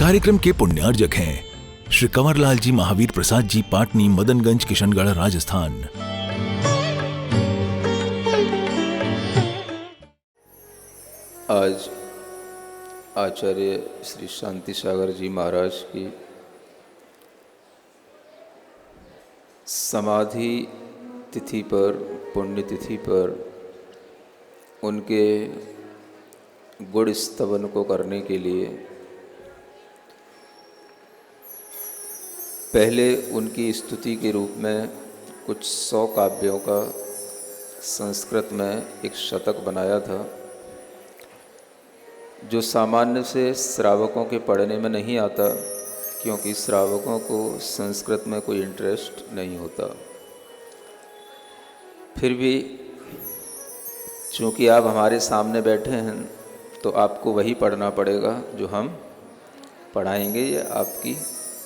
कार्यक्रम के पुण्यार्जक हैं श्री कंवरलाल जी महावीर प्रसाद जी, पाटनी, मदनगंज, किशनगढ़, राजस्थान। आज आचार्य श्री शांति सागर जी महाराज की समाधि तिथि पर, पुण्यतिथि पर उनके गुण स्तवन को करने के लिए पहले उनकी स्तुति के रूप में कुछ 100 काव्यों का संस्कृत में एक शतक बनाया था, जो सामान्य से श्रावकों के पढ़ने में नहीं आता, क्योंकि श्रावकों को संस्कृत में कोई इंटरेस्ट नहीं होता। फिर भी चूँकि आप हमारे सामने बैठे हैं तो आपको वही पढ़ना पड़ेगा जो हम पढ़ाएंगे, ये आपकी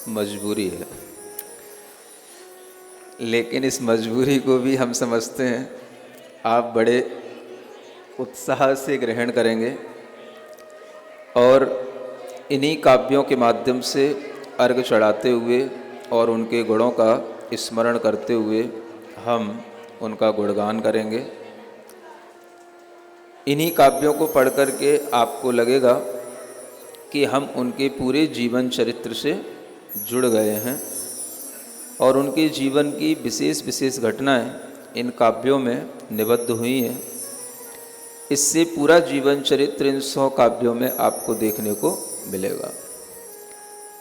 मजबूरी है। लेकिन इस मजबूरी को भी हम समझते हैं, आप बड़े उत्साह से ग्रहण करेंगे और इन्हीं काव्यों के माध्यम से अर्घ चढ़ाते हुए और उनके गुणों का स्मरण करते हुए हम उनका गुणगान करेंगे। इन्हीं काव्यों को पढ़ कर के आपको लगेगा कि हम उनके पूरे जीवन चरित्र से जुड़ गए हैं और उनके जीवन की विशेष विशेष घटनाएं इन काव्यों में निबद्ध हुई हैं। इससे पूरा जीवन चरित्र इन 100 काव्यों में आपको देखने को मिलेगा।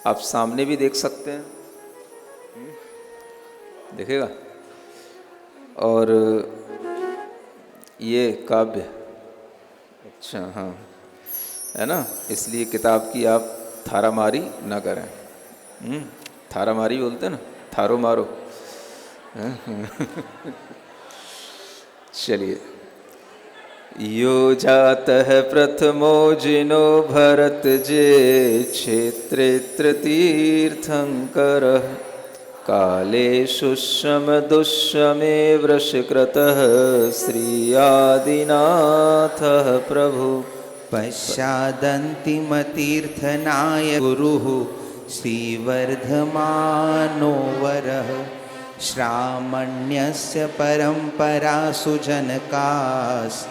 आप सामने भी देख सकते हैं, देखेगा। और ये काव्य, अच्छा हाँ, है ना, इसलिए किताब की आप थारामारी ना करें। थारामारी बोलते हैं ना, थारो मारो। चलिए। यो जातः प्रथमो जिनो भरत जे क्षेत्रे तीर्थंकरः काले शुष्म दुष्मे वृषकृतः श्रीयादिनाथः प्रभु पश्चादन्तिमतीर्थनाय गुरुः श्रीवर्धमानो वरः श्रामण्यस्य परम्परासु जनकास्तेषां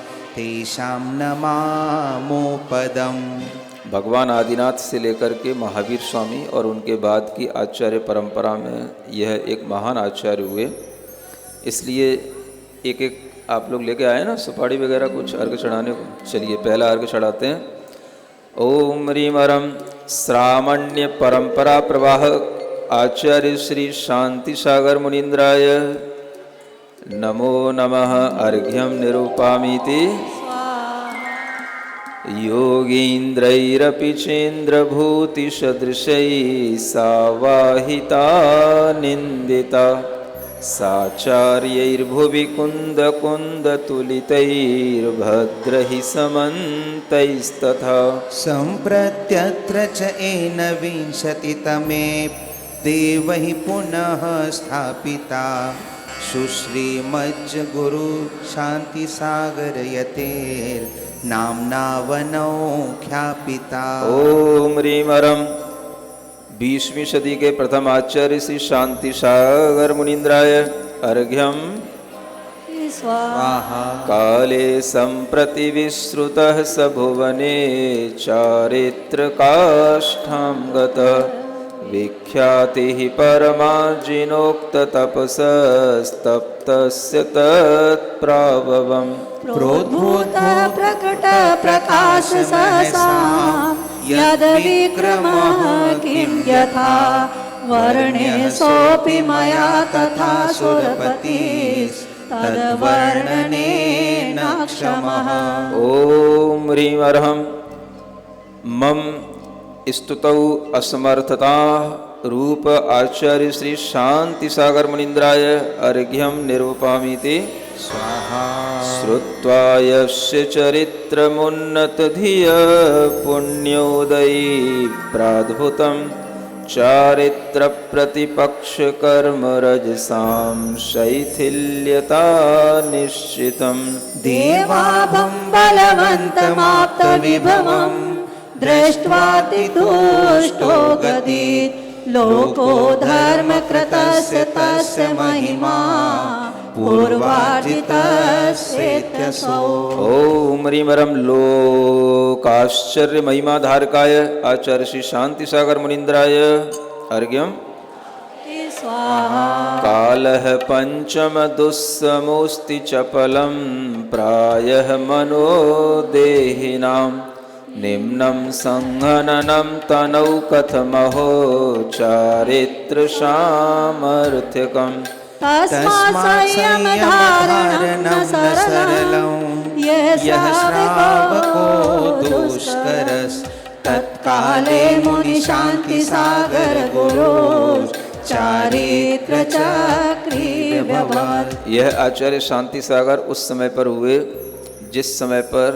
नमामो पदम्। भगवान आदिनाथ से लेकर के महावीर स्वामी और उनके बाद की आचार्य परंपरा में यह एक महान आचार्य हुए। इसलिए एक एक आप लोग लेके आए ना सुपाड़ी वगैरह कुछ अर्घ चढ़ाने को। चलिए पहला अर्घ चढ़ाते हैं। ओम ह्रीं अरं श्रामण्य परंपरा प्रवाहक आचार्य श्री शांति सागर मुनीन्द्राय नमो नमः। अर्घ्यं निरूपामीति योगीन्द्रैरपि चेन्द्रभूतिसदृशैः सावाहिता निन्दिता साचार्यैर्भुवि कुन्दकुन्दतुलितैर्भद्रैः समन्तैस्तथा सम्प्रत्यत्र च एनविंशतितमे देवैः पुनः स्थापिता सुश्रीमज्जगुरु शान्तिसागरयतेर्नाम्ना वनौ ख्यापिता। ओम ह्रीं अरं 20वीं सदी के प्रथम आचार्य श्री शांति सागर मुनीन्द्राय अर्घ्यं स्वाहा। काले सम्प्रति विश्रुतः स भुवने चारित्रकाष्ठां गतः विख्यातिः परमार्जिनोक्ततपसस्तप्तस्य तत्प्राभवम्। प्रोद्भूत प्रकट प्रकाश सहसा यद्विक्रमः किं यथा वर्णे सोऽपि मया तथा सुरपतिस्तद्वर्णनेन क्षमः। ओम ह्रीं अरहं मम स्तुतौ असमर्थता रूप आचार्य श्री शांति सागर मुनीन्द्राय अर्घ्यं निरूपामीति स्वाहा। श्रुत्वा यस्य चरित्रमुन्नतधिय पुण्योदयी प्राद्भुतं चारित्रप्रतिपक्षकर्मरजसां शैथिल्यता निश्चितम्। देवाभं बलवन्तमाप्तविभवम् दृष्ट्वातितुष्टो गदित् लोको धर्मकृतस्य तस्य महिमा पूर्वार्जितस्येत्यसौ। ओम ह्रीमरम लोकाश्चर्य महिमा धारकाय आचार्य श्री शांति सागर मुनीन्द्राय अर्घ्यम स्वाहा। कालः पंचम दुस्समोस्ति चपलं प्रायः मनोदेहिनां निम्नं संहननं तनौ कथमहो चारित्र सामर्थ्यकम् तस्मात् संयमधारणं न सरलं यः श्रावको दुष्करस् तत्काले मुनिशान्तिसागर गुरोः चारित्र चक्रीभवत्। यह आचार्य शांति सागर उस समय पर हुए जिस समय पर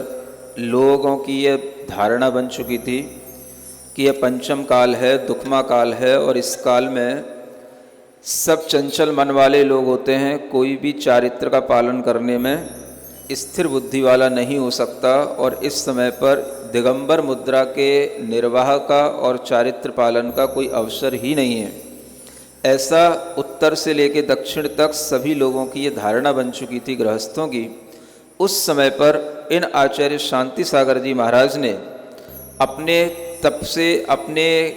लोगों की यह धारणा बन चुकी थी कि यह पंचम काल है, दुखमा काल है और इस काल में सब चंचल मन वाले लोग होते हैं। कोई भी चारित्र का पालन करने में स्थिर बुद्धि वाला नहीं हो सकता और इस समय पर दिगंबर मुद्रा के निर्वाह का और चारित्र पालन का कोई अवसर ही नहीं है। ऐसा उत्तर से लेकर दक्षिण तक सभी लोगों की ये धारणा बन चुकी थी गृहस्थों की। उस समय पर इन आचार्य शांति सागर जी महाराज ने अपने तप से, अपने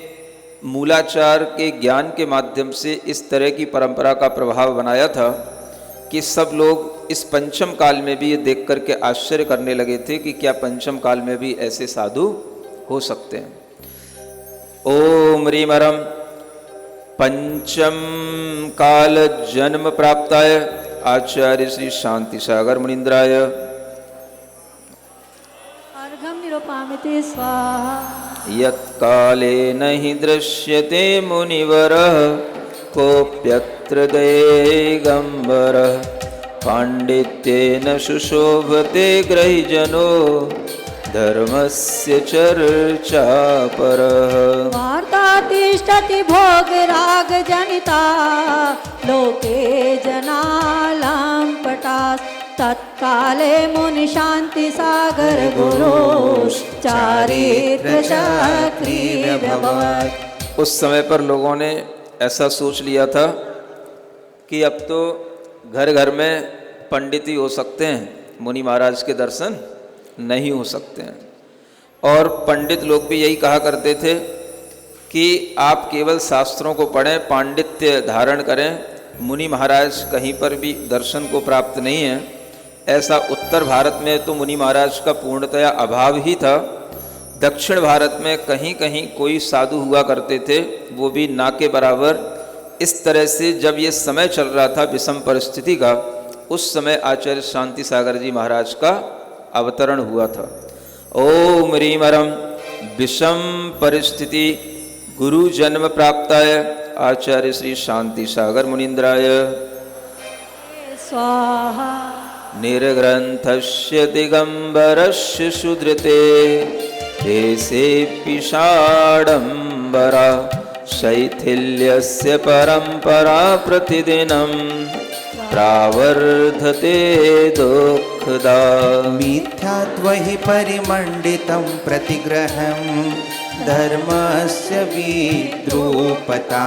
मूलाचार के ज्ञान के माध्यम से इस तरह की परंपरा का प्रभाव बनाया था कि सब लोग इस पंचम काल में भी ये देख करके आश्चर्य करने लगे थे कि क्या पंचम काल में भी ऐसे साधु हो सकते हैं। ओम ह्रीमरम पंचम काल जन्म प्राप्ताय आचार्य श्री शांति सागर मुनीन्द्राय अर्घं निरूपयामि स्वाहा। यत्काले नहि दृश्यते मुनिवरः कोऽप्यत्र दिगम्बरः पाण्डित्येन सुशोभते ग्रहीजनो धर्मस्य चर्चापरः। वार्ता तिष्ठति भोगरागजनिता लोके जनालाम्पटात् तत्काले मुनिशान्तिसागर गुरोः चारित्र चक्रीभवत्। उस समय पर लोगों ने ऐसा सोच लिया था कि अब तो घर घर में पंडित ही हो सकते हैं, मुनि महाराज के दर्शन नहीं हो सकते हैं। और पंडित लोग भी यही कहा करते थे कि आप केवल शास्त्रों को पढ़ें, पांडित्य धारण करें, मुनि महाराज कहीं पर भी दर्शन को प्राप्त नहीं है। ऐसा उत्तर भारत में तो मुनि महाराज का पूर्णतया अभाव ही था। दक्षिण भारत में कहीं कहीं कोई साधु हुआ करते थे, वो भी ना के बराबर। इस तरह से जब ये समय चल रहा था विषम परिस्थिति का, उस समय आचार्य शांति सागर जी महाराज का अवतरण हुआ था। ओम ह्रीमरम विषम परिस्थिति गुरु जन्म प्राप्ताय आचार्य श्री शांति सागर मुनीन्द्राय स्वाहा। निर्ग्रंथस्य दिगंबरस्य सुधृते देशे पिषाडंबरा शैथिल्यस्य परंपरा प्रतिदिनं प्रावर्धते दुःखदा। मिथ्यात्वहि परिमण्डितं प्रतिग्रहं धर्मस्य विद्रूपता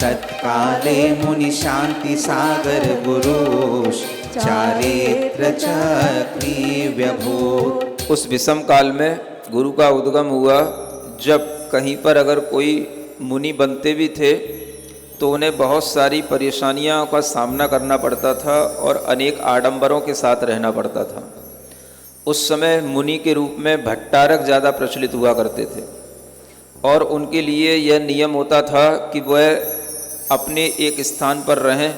तत्काले मुनिशान्तिसागर गुरुः चारित्र चक्रीभवत्। उस विषम काल में गुरु का उद्गम हुआ। जब कहीं पर अगर कोई मुनि बनते भी थे तो उन्हें बहुत सारी परेशानियों का सामना करना पड़ता था और अनेक आडंबरों के साथ रहना पड़ता था। उस समय मुनि के रूप में भट्टारक ज़्यादा प्रचलित हुआ करते थे और उनके लिए यह नियम होता था कि वह अपने एक स्थान पर रहें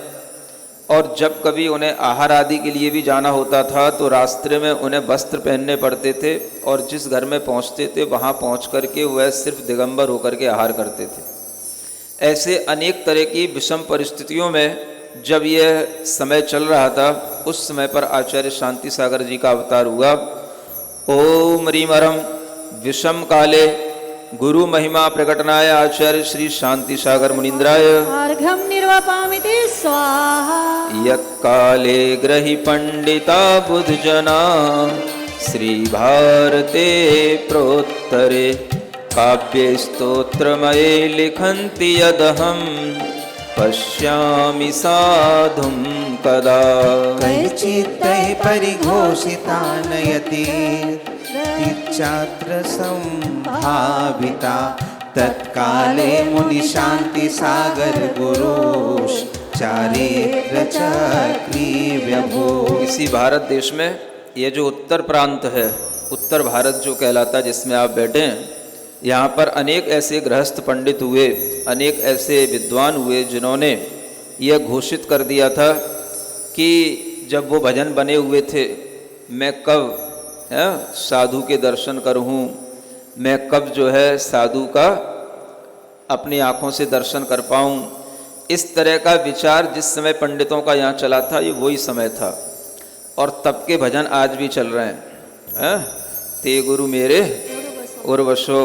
और जब कभी उन्हें आहार आदि के लिए भी जाना होता था तो रास्ते में उन्हें वस्त्र पहनने पड़ते थे और जिस घर में पहुंचते थे वहां पहुंच करके वह सिर्फ दिगंबर होकर के आहार करते थे। ऐसे अनेक तरह की विषम परिस्थितियों में जब यह समय चल रहा था, उस समय पर आचार्य शांति सागर जी का अवतार हुआ। ओम ह्रीमरम विषम काले गुरु महिमा प्रकटनाय आचार्य श्री शांति सागर मुनीन्द्राय अर्घं निर्वपामि स्वाहा। यत्काले ग्रहि पंडिता बुद्धजना श्री भारते प्रोत्तरे काव्ये स्तोत्रमये लिखन्ति यदहं पश्यामि साधुं कदा। कैचित्तै परिघोषिता नयति छात्र संभाविता तत्काले मुनिशान्ति सागर गुरुश चारित्र चक्रीव्यभो। इसी भारत देश में ये जो उत्तर प्रांत है, उत्तर भारत जो कहलाता है, जिसमें आप बैठे हैं, यहाँ पर अनेक ऐसे गृहस्थ पंडित हुए, अनेक ऐसे विद्वान हुए जिन्होंने यह घोषित कर दिया था कि जब वो भजन बने हुए थे, मैं कब साधु के दर्शन करूँ, मैं कब जो है साधु का अपनी आँखों से दर्शन कर पाऊँ। इस तरह का विचार जिस समय पंडितों का यहाँ चला था, ये वही समय था। और तब के भजन आज भी चल रहे हैं, ते गुरु मेरे उर्वशो।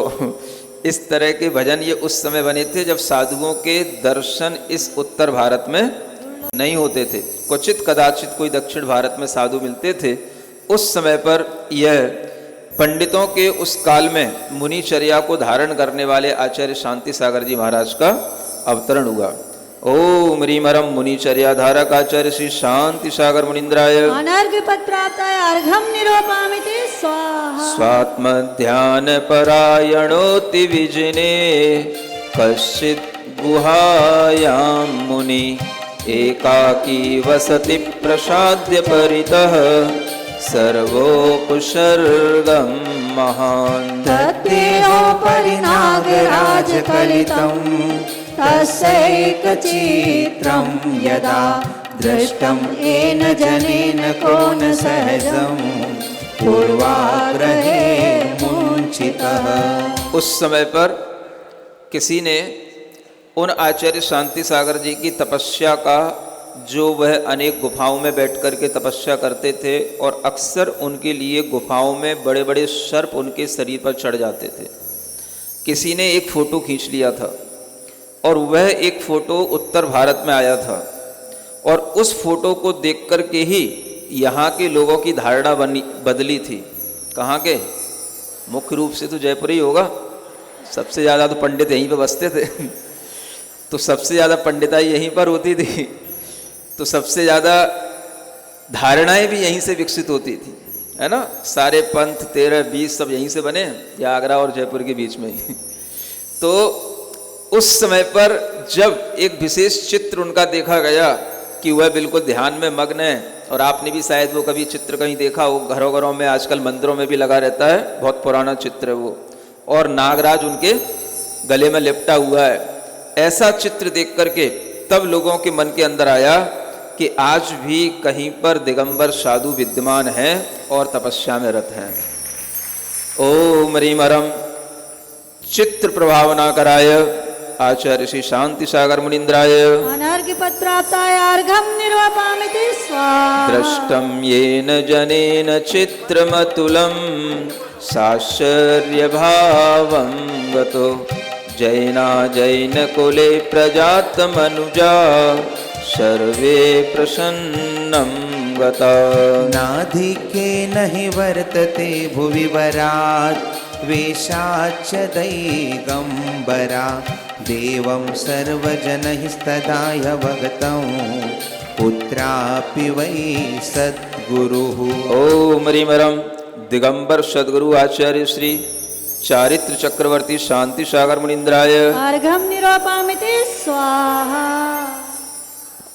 इस तरह के भजन ये उस समय बने थे जब साधुओं के दर्शन इस उत्तर भारत में नहीं होते थे। क्वचित कदाचित कोई दक्षिण भारत में साधु मिलते थे। उस समय पर यह पंडितों के उस काल में मुनिचर्या को धारण करने वाले आचार्य शांति सागर जी महाराज का अवतरण हुआ। ओम ह्रीमरम मुनिचर्या धारक आचार्य श्री शांति सागर मुनिंद्राय अनर्घ्य पद प्राप्ताय अर्घ्यं निरूपयामि स्वाहा। स्वात्म ध्यान परायणोति विजिने कश्चित् गुहायां मुनि एकाकी वसति प्रसाद्य परितः सर्वोपसर्गं महान्। तत्तेनोपरि नागराजकलितं तस्यैकचित्रं यदा दृष्टं येन जनेन को न सहजं पूर्वाग्रहे मुञ्चितः। उस समय पर किसी ने उन आचार्य शांति सागर जी की तपस्या का, जो वह अनेक गुफाओं में बैठ कर के तपस्या करते थे और अक्सर उनके लिए गुफाओं में बड़े बड़े सर्प उनके शरीर पर चढ़ जाते थे, किसी ने एक फ़ोटो खींच लिया था और वह एक फ़ोटो उत्तर भारत में आया था। और उस फोटो को देख कर के ही यहाँ के लोगों की धारणा बदली थी। कहाँ के? मुख्य रूप से तो जयपुर ही होगा, सबसे ज़्यादा तो पंडित यहीं पर बसते थे तो सबसे ज़्यादा पंडिताई यहीं पर होती थी, तो सबसे ज़्यादा धारणाएं भी यहीं से विकसित होती थी, है ना। सारे पंथ 13-20 सब यहीं से बने, या आगरा और जयपुर के बीच में ही। तो उस समय पर जब एक विशेष चित्र उनका देखा गया कि वह बिल्कुल ध्यान में मग्न है, और आपने भी शायद वो कभी चित्र कहीं देखा हो, घरों घरों में आजकल मंदिरों में भी लगा रहता है, बहुत पुराना चित्र है वो, और नागराज उनके गले में लिपटा हुआ है। ऐसा चित्र देख करके तब लोगों के मन के अंदर आया कि आज भी कहीं पर दिगंबर साधु विद्यमान हैं और तपस्या में रत हैं। ओम ह्रीमरम चित्र प्रभावना कराय आचार्य श्री शांति सागर मुनिंद्राय अनर्घ्य पद प्राप्ताय अर्घ्यं निरूपयामि स्वाहा। दृष्टं येन जनेन चित्रमतुलं साश्चर्यभावं गतो जैना जैनकुले प्रजातमनुजा सर्वे प्रसन्नं गता। नाधिके नहि वर्तते भुवि वरात् वेशाच्च दैगम्बरा देवं सर्वजनैस्तदाय भगतं पुत्रापि वै सद्गुरुः। ओम ह्रीमरम दिगंबर सद्गुरु आचार्य श्री चारित्र चक्रवर्ती शांति सागर मुनिंद्राय अर्घ्यं निरूपयामि स्वाहा।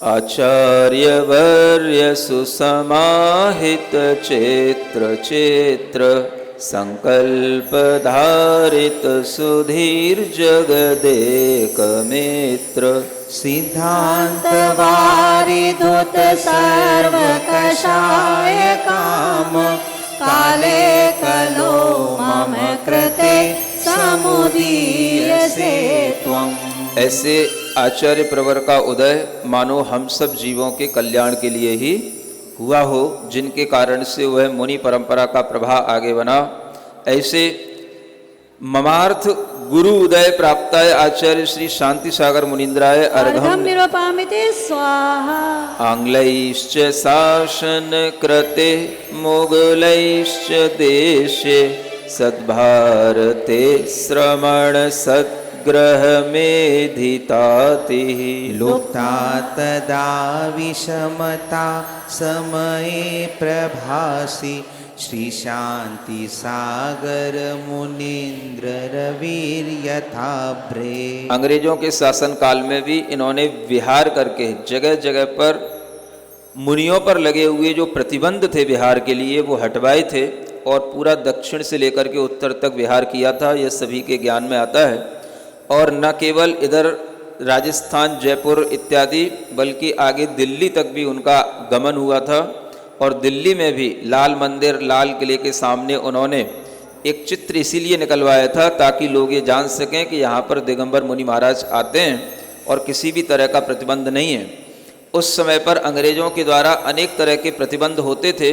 आचार्य वर्य सुसमाहित चेत्र संकल्प धारित सुधीर जगदेक मित्र सिद्धांत वारिधुत सर्व कषाय काम काले कलो मम कृते समुदीयसे त्वम्। ऐसे आचार्य प्रवर का उदय मानो हम सब जीवों के कल्याण के लिए ही हुआ हो, जिनके कारण से वह मुनि परंपरा का प्रभाव आगे बना। ऐसे ममार्थ गुरु उदय प्राप्ताय आचार्य श्री शांति सागर मुनिंद्राय अर्घ्यं निरूपयामि स्वाहा। आंग्लैश्च शासन कृते मोगलैश्च देशे सद्भारते श्रमण सद्ग्रह मेधितातिः लुप्ता तदा विषमता समये प्रभासि श्री शांति सागर मुनीन्द्र रविर यथाभ्रे। अंग्रेजों के शासन काल में भी इन्होंने विहार करके जगह जगह पर मुनियों पर लगे हुए जो प्रतिबंध थे विहार के लिए वो हटवाए थे और पूरा दक्षिण से लेकर के उत्तर तक विहार किया था। यह सभी के ज्ञान में आता है। और न केवल इधर राजस्थान जयपुर इत्यादि बल्कि आगे दिल्ली तक भी उनका गमन हुआ था। और दिल्ली में भी लाल मंदिर लाल किले के सामने उन्होंने एक चित्र इसीलिए निकलवाया था ताकि लोग ये जान सकें कि यहाँ पर दिगंबर मुनि महाराज आते हैं और किसी भी तरह का प्रतिबंध नहीं है। उस समय पर अंग्रेजों के द्वारा अनेक तरह के प्रतिबंध होते थे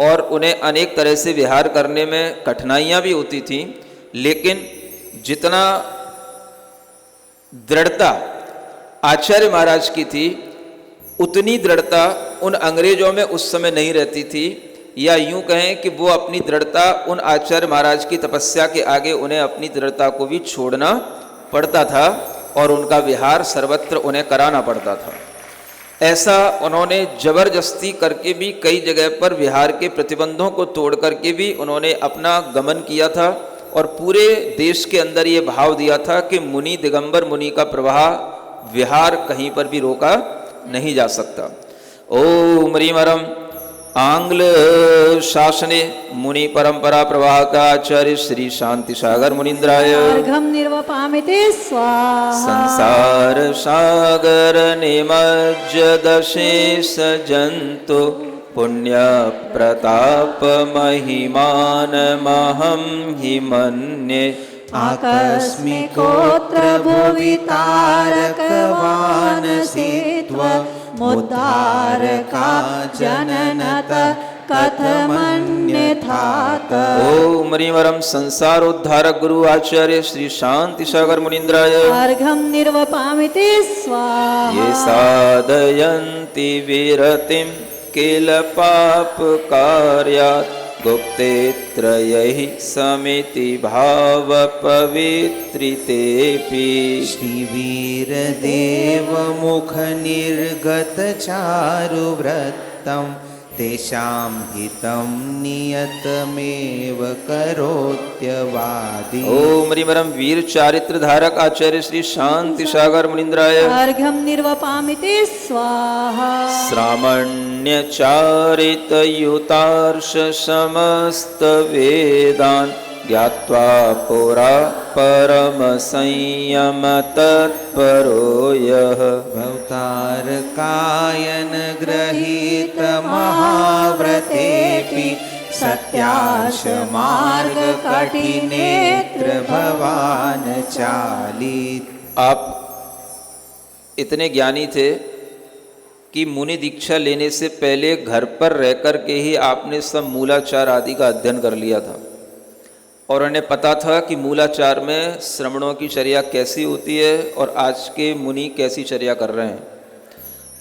और उन्हें अनेक तरह से विहार करने में कठिनाइयाँ भी होती थीं, लेकिन जितना दृढ़ता आचार्य महाराज की थी उतनी दृढ़ता उन अंग्रेजों में उस समय नहीं रहती थी, या यूं कहें कि वो अपनी दृढ़ता उन आचार्य महाराज की तपस्या के आगे उन्हें अपनी दृढ़ता को भी छोड़ना पड़ता था और उनका विहार सर्वत्र उन्हें कराना पड़ता था। ऐसा उन्होंने जबरदस्ती करके भी कई जगह पर विहार के प्रतिबंधों को तोड़ करके भी उन्होंने अपना गमन किया था और पूरे देश के अंदर ये भाव दिया था कि मुनि दिगंबर मुनि का प्रवाह विहार कहीं पर भी रोका नहीं जा सकता। ओम ह्रीं रम आंग्ल शासने मुनि परंपरा प्रवाह का आचार्य श्री शांति सागर मुनीन्द्राय अर्घ्यं निर्वपामिते स्वाहा। संसार सागर निमज्जदशेष जंतु पुण्य प्रताप महिमानमहं हि मन्ये आकस्मिकोऽत्र भुवि तारकवानसित्व मुद्धारका जननत कथमन्यथात। ओम ह्रीं रं संसारोद्धारक गुरु आचार्य श्री शांति सागर मुनीन्द्राय अर्घ्यं निर्वपामिते स्वाहा। ये साधयन्ति विरतिं किल पाप कार्यात् गुप्तेत्रयैः समिति भाव पवित्रितेऽपि। श्रीवीरदेव मुख निर्गत चारुव्रतं तेषां हितं नियतमेव करोत्यवादी। ओम ह्रीं रं वीर चारित्र धारक आचार्य श्री शांति सागर मुनीन्द्राय अर्घ्यं निर्वपामिते स्वाहा। श्रामण्य चारित युतार्ष समस्त वेदान् ज्ञात्वा पुरा परम संयम तत्परो यः भवतारकायन गृहीत महाव्रतेऽपि सत्याश मार्ग कठिनेत्र भवान चालित। आप इतने ज्ञानी थे कि मुनि दीक्षा लेने से पहले घर पर रहकर के ही आपने सब मूलाचार आदि का अध्ययन कर लिया था और उन्हें पता था कि मूलाचार में श्रमणों की चर्या कैसी होती है और आज के मुनि कैसी चर्या कर रहे हैं।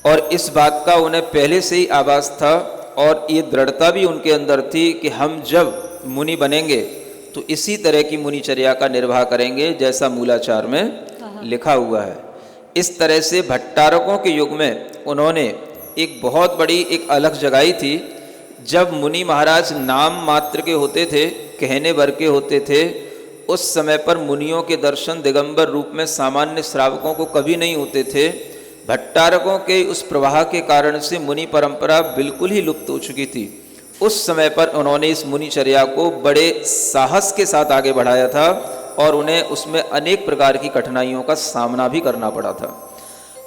और इस बात का उन्हें पहले से ही आभास था और ये दृढ़ता भी उनके अंदर थी कि हम जब मुनि बनेंगे तो इसी तरह की मुनिचर्या का निर्वाह करेंगे जैसा मूलाचार में लिखा हुआ है। इस तरह से भट्टारकों के युग में उन्होंने एक बहुत बड़ी एक अलख जगाई थी। जब मुनि महाराज नाम मात्र के होते थे, कहने भर के होते थे, उस समय पर मुनियों के दर्शन दिगंबर रूप में सामान्य श्रावकों को कभी नहीं होते थे। भट्टारकों के उस प्रवाह के कारण से मुनि परंपरा बिल्कुल ही लुप्त हो चुकी थी। उस समय पर उन्होंने इस मुनिचर्या को बड़े साहस के साथ आगे बढ़ाया था और उन्हें उसमें अनेक प्रकार की कठिनाइयों का सामना भी करना पड़ा था।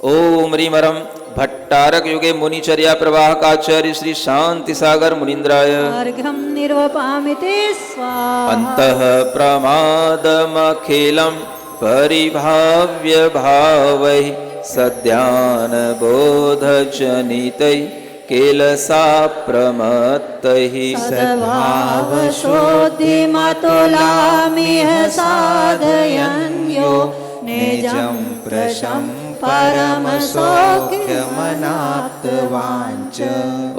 ओम ह्रीं रं भट्टारक युगे मुनिचर्या प्रवाह काचार्य श्री शांति सागर मुनीन्द्राय अर्घ्यं निर्वपामिते स्वाहा। अंतः प्रमादमखिलं परिभाव्य भावैः सद्यान बोध जनितैः केलसा प्रमत्तैः सद्भाव शोधिमतुलामिह साधयन् यो निजं प्रशंस परम सौख्यमनाप्तवाञ्च।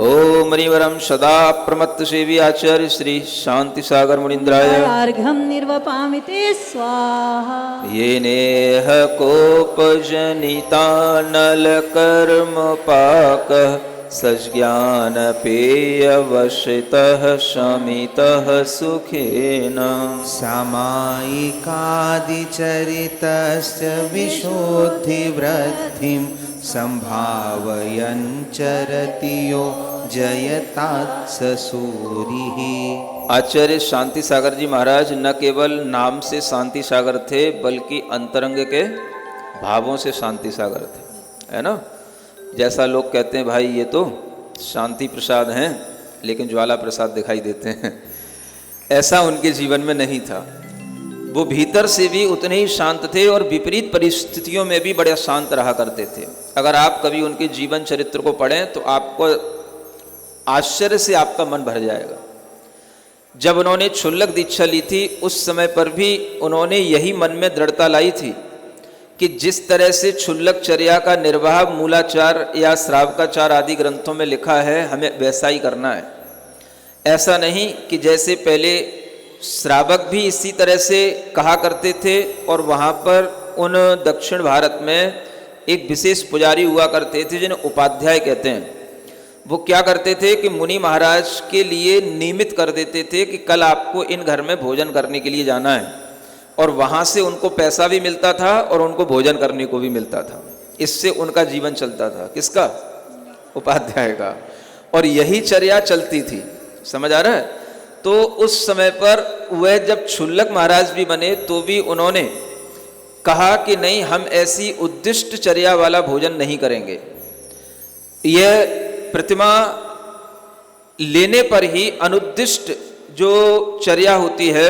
ओम ह्रीवरम सदा प्रमत्त सेवी आचार्य श्री शांति सागर मुनीन्द्राय अर्घ्यं निर्वपामि ते स्वाहा। ये नेह कोपजनितानल कर्म पाक सज्ञान पेयवशितः शमितः सुखेन। सामायिकादिचरितस्य विशुद्धिवृद्धिं सम्भावयन् चरति यो जयतात् सूरिः। आचार्य शांति सागर जी महाराज न केवल नाम से शांति सागर थे बल्कि अंतरंग के भावों से शांति सागर थे, है ना। जैसा लोग कहते हैं भाई ये तो शांति प्रसाद हैं लेकिन ज्वाला प्रसाद दिखाई देते हैं, ऐसा उनके जीवन में नहीं था। वो भीतर से भी उतने ही शांत थे और विपरीत परिस्थितियों में भी बड़े शांत रहा करते थे। अगर आप कभी उनके जीवन चरित्र को पढ़ें तो आपको आश्चर्य से आपका मन भर जाएगा। जब उन्होंने क्षुल्लक दीक्षा ली थी उस समय पर भी उन्होंने यही मन में दृढ़ता लाई थी कि जिस तरह से क्षुल्लक चर्या का निर्वाह मूलाचार या श्रावकाचार आदि ग्रंथों में लिखा है हमें वैसा ही करना है। ऐसा नहीं कि जैसे पहले श्रावक भी इसी तरह से कहा करते थे और वहाँ पर उन दक्षिण भारत में एक विशेष पुजारी हुआ करते थे जिन्हें उपाध्याय कहते हैं। वो क्या करते थे कि मुनि महाराज के लिए नियमित कर देते थे कि कल आपको इन घर में भोजन करने के लिए जाना है, और वहाँ से उनको पैसा भी मिलता था और उनको भोजन करने को भी मिलता था। इससे उनका जीवन चलता था। किसका? उपाध्याय का। और यही चर्या चलती थी, समझ आ रहा है। तो उस समय पर वह जब क्षुल्लक महाराज भी बने तो भी उन्होंने कहा कि नहीं, हम ऐसी उद्दिष्ट चर्या वाला भोजन नहीं करेंगे। यह प्रतिमा लेने पर ही अनुद्दिष्ट जो चर्या होती है,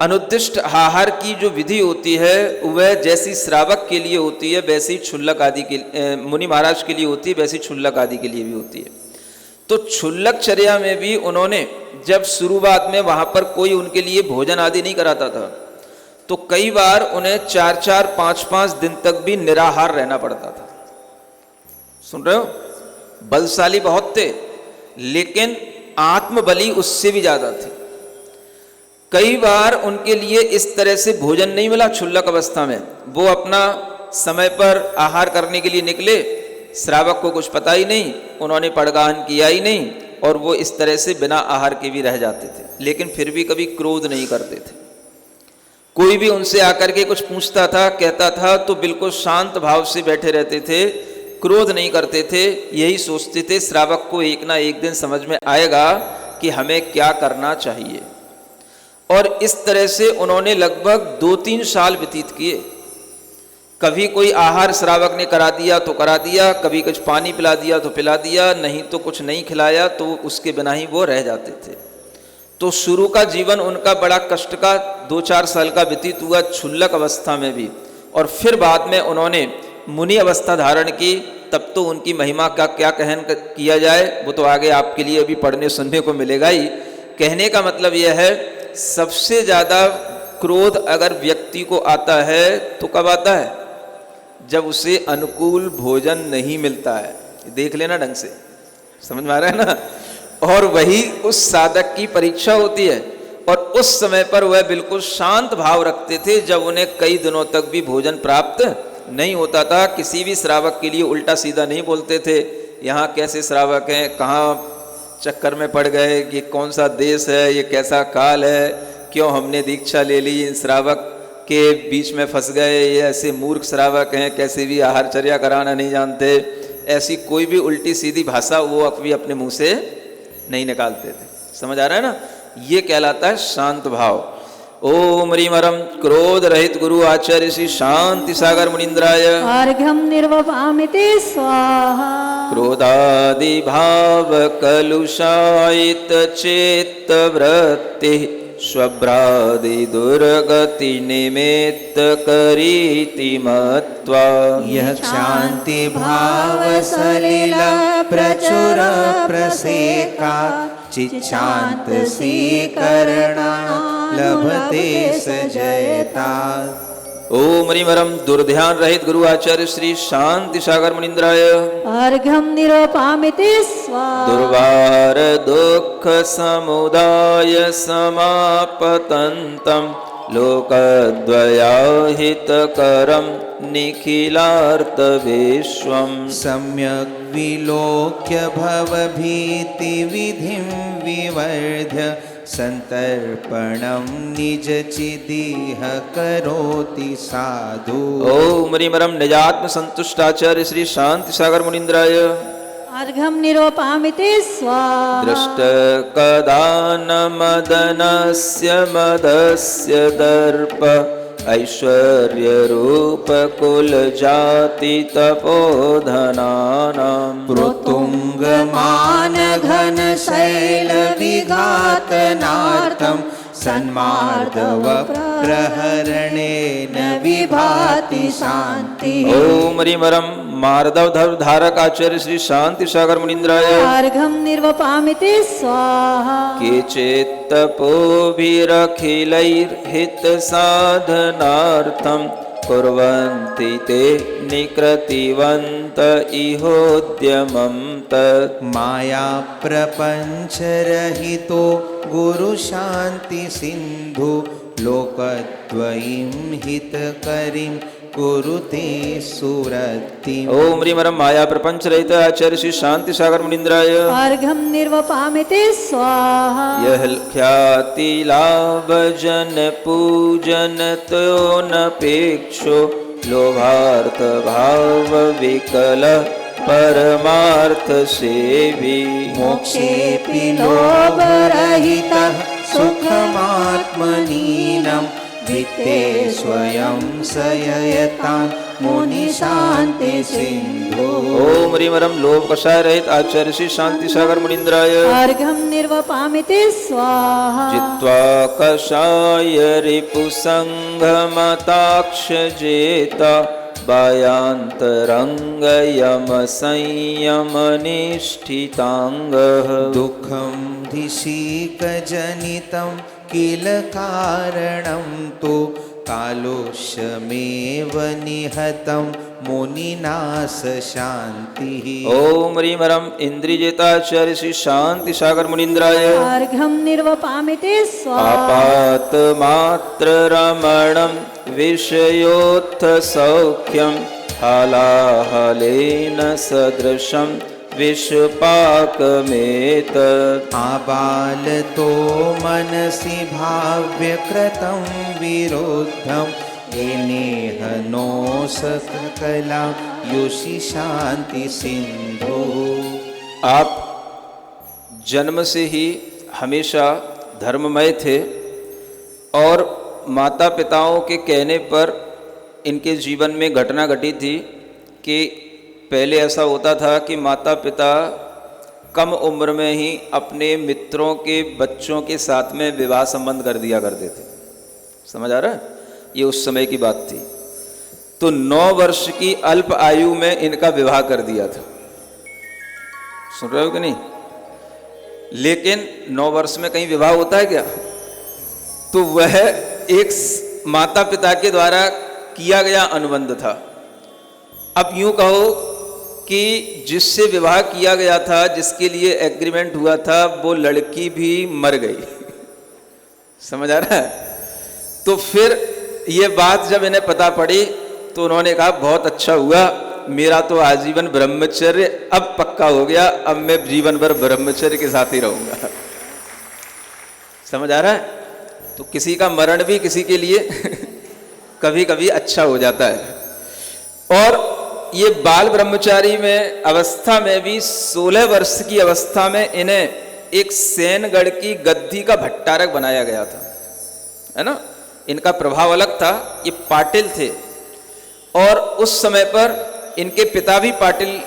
अनुद्दिष्ट आहार की जो विधि होती है वह जैसी श्रावक के लिए होती है वैसी क्षुल्लक आदि के मुनि महाराज के लिए होती है, वैसी क्षुल्लक आदि के लिए भी होती है। तो क्षुल्लक चर्या में भी उन्होंने जब शुरुआत में वहाँ पर कोई उनके लिए भोजन आदि नहीं कराता था तो कई बार उन्हें 4-4, 5-5 दिन तक भी निराहार रहना पड़ता था। सुन रहे हो? बलशाली बहुत थे लेकिन आत्मबली उससे भी ज्यादा थी। कई बार उनके लिए इस तरह से भोजन नहीं मिला क्षुल्लक अवस्था में, वो अपना समय पर आहार करने के लिए निकले, श्रावक को कुछ पता ही नहीं, उन्होंने पड़गाहन किया ही नहीं और वो इस तरह से बिना आहार के भी रह जाते थे। लेकिन फिर भी कभी क्रोध नहीं करते थे। कोई भी उनसे आकर के कुछ पूछता था, कहता था तो बिल्कुल शांत भाव से बैठे रहते थे, क्रोध नहीं करते थे। यही सोचते थे श्रावक को एक ना एक दिन समझ में आएगा कि हमें क्या करना चाहिए। और इस तरह से उन्होंने लगभग 2-3 साल व्यतीत किए। कभी कोई आहार श्रावक ने करा दिया तो करा दिया, कभी कुछ पानी पिला दिया तो पिला दिया, नहीं तो कुछ नहीं खिलाया तो उसके बिना ही वो रह जाते थे। तो शुरू का जीवन उनका बड़ा कष्ट का 2-4 साल का व्यतीत हुआ क्षुल्लक अवस्था में भी। और फिर बाद में उन्होंने मुनि अवस्था धारण की। तब तो उनकी महिमा का क्या कहन किया जाए, वो तो आगे आपके लिए अभी पढ़ने सुनने को मिलेगा ही। कहने का मतलब यह है, सबसे ज़्यादा क्रोध अगर व्यक्ति को आता है तो कब आता है? जब उसे अनुकूल भोजन नहीं मिलता है। देख लेना ढंग से, समझ में आ रहा है ना। और वही उस साधक की परीक्षा होती है। और उस समय पर वह बिल्कुल शांत भाव रखते थे जब उन्हें कई दिनों तक भी भोजन प्राप्त नहीं होता था। किसी भी श्रावक के लिए उल्टा सीधा नहीं बोलते थे, यहाँ कैसे श्रावक हैं, कहाँ चक्कर में पड़ गए, ये कौन सा देश है, ये कैसा काल है, क्यों हमने दीक्षा ले ली, इन श्रावक के बीच में फंस गए, ये ऐसे मूर्ख श्रावक हैं, कैसे भी आहारचर्या कराना नहीं जानते। ऐसी कोई भी उल्टी सीधी भाषा वो कभी अपने मुंह से नहीं निकालते थे। समझ आ रहा है ना। ये कहलाता है शांत भाव। ओम ह्रीमरम क्रोध रहित गुरु आचार्य श्री शांति सागर मुनीन्द्राय अर्घ्यं निर्वपामि ते स्वाहा। क्रोधादि भाव कलुषायित चित्त वृत्ति स्वभ्रादि दुर्गति निमित्त करीति मत्वा। यह शांति भाव सलिल प्रचुर प्रसेका चिच्छांत स्वीकरणा लभते स जयता। ओम ह्रीमरम दुर्ध्यान रहित गुरु आचार्य श्री शांति सागर मुनीन्द्राय अर्घ्यं निरूपयामि स्वाहा दुर्वार दुख समुदाय समापतन्तं लोकद्वयाहितकरं निखिलार्तविश्वम् सम्यक् विलोक्य भवभीतिविधिं विवर्ध्य संतर्पणं निजचिदिह करोति साधु। ओम ह्रीमरम निजात्म संतुष्टाचार्य श्री शांति सागर मुनीन्द्राय अर्घ्यं निरूपयामि स्वाहा दृष्ट कदा न मदनस्य मदस्य दर्प ऐश्वर्य रूप कुल जाति तपोधनानां प्रोत्तुङ्गमान घन शैल विघातनार्थं सन्मार्दव प्रहरणेन विभाति शान्ति। ओम ह्रीमरम मार्दव धर्म धारक आचार्य श्री शांति सागर मुनीन्द्राय अर्घ्यं निरूपयामि स्वाहा केचित्तपोभिरखिलैर्हित साधनार्थं कुर्वन्ति ते निकृतिवन्त इहोद्यमं तत् माया प्रपञ्चरहितो गुरु शान्ति सिन्धु लोकद्वयीं हितकरीं कुरुते सुरतिम्। ओम ह्रीमरम माया प्रपंच रहित आचार्य श्री शांति सागर मुनीन्द्राय अर्घ्यं निरूपयामि स्वाहा यह ख्याति लाभ जन पूजन तो नपेक्षो लोभार्थ भाव विकल परमार्थ सेवी मोक्षेऽपि लोभरहितः सुखमात्मनीनं वित्ते स्वयं सययतां मुनिशान्ति सिन्धु। ओम ह्रीमरम लोभ कषाय रहित आचार्य श्री शांति सागर मुनीन्द्राय अर्घ्यं निरूपयामि स्वाहा जित्वा कषाय रिपुसंघमताक्ष जेता बायान्तरंग यम संयम निष्ठितांगः दुःखं धिषिकजनितं किल कारणं तु कालोष्यमेव निहतं मुनिनाश शान्तिः। ओम ह्रीमरम इंद्रियजेताचार्य श्री शांति सागर मुनीन्द्राय अर्घ्यं निरूपयामि स्वाहा आपात मात्र रमणं विषयोत्थ सौख्यं हालाहलेन सदृशं विषपाकमेतत् आबालतो मनसि भाव्यकृतं विरुद्धं येनेह नो सकला युषि शांति सिंधु। आप जन्म से ही हमेशा धर्ममय थे और माता पिताओं के कहने पर इनके जीवन में घटना घटी थी कि पहले ऐसा होता था कि माता पिता कम उम्र में ही अपने मित्रों के बच्चों के साथ में विवाह संबंध कर दिया करते थे। समझ आ रहा है? ये उस समय की बात थी। तो 9 वर्ष की अल्प आयु में इनका विवाह कर दिया था। सुन रहे हो कि नहीं? लेकिन 9 वर्ष में कहीं विवाह होता है क्या? तो वह एक माता पिता के द्वारा किया गया अनुबंध था। अब यूं कहो कि जिससे विवाह किया गया था, जिसके लिए एग्रीमेंट हुआ था, वो लड़की भी मर गई। समझ आ रहा है? तो फिर ये बात जब इन्हें पता पड़ी तो उन्होंने कहा बहुत अच्छा हुआ, मेरा तो आजीवन ब्रह्मचर्य अब पक्का हो गया, अब मैं जीवन भर ब्रह्मचर्य के साथ ही रहूंगा। समझ आ रहा है? तो किसी का मरण भी किसी के लिए कभी कभी अच्छा हो जाता है। और ये बाल ब्रह्मचारी में अवस्था में भी 16 वर्ष की अवस्था में इन्हें एक सेनगढ़ की गद्दी का भट्टारक बनाया गया था, है ना। इनका प्रभाव अलग था, ये पाटिल थे और उस समय पर इनके पिता भी पाटिल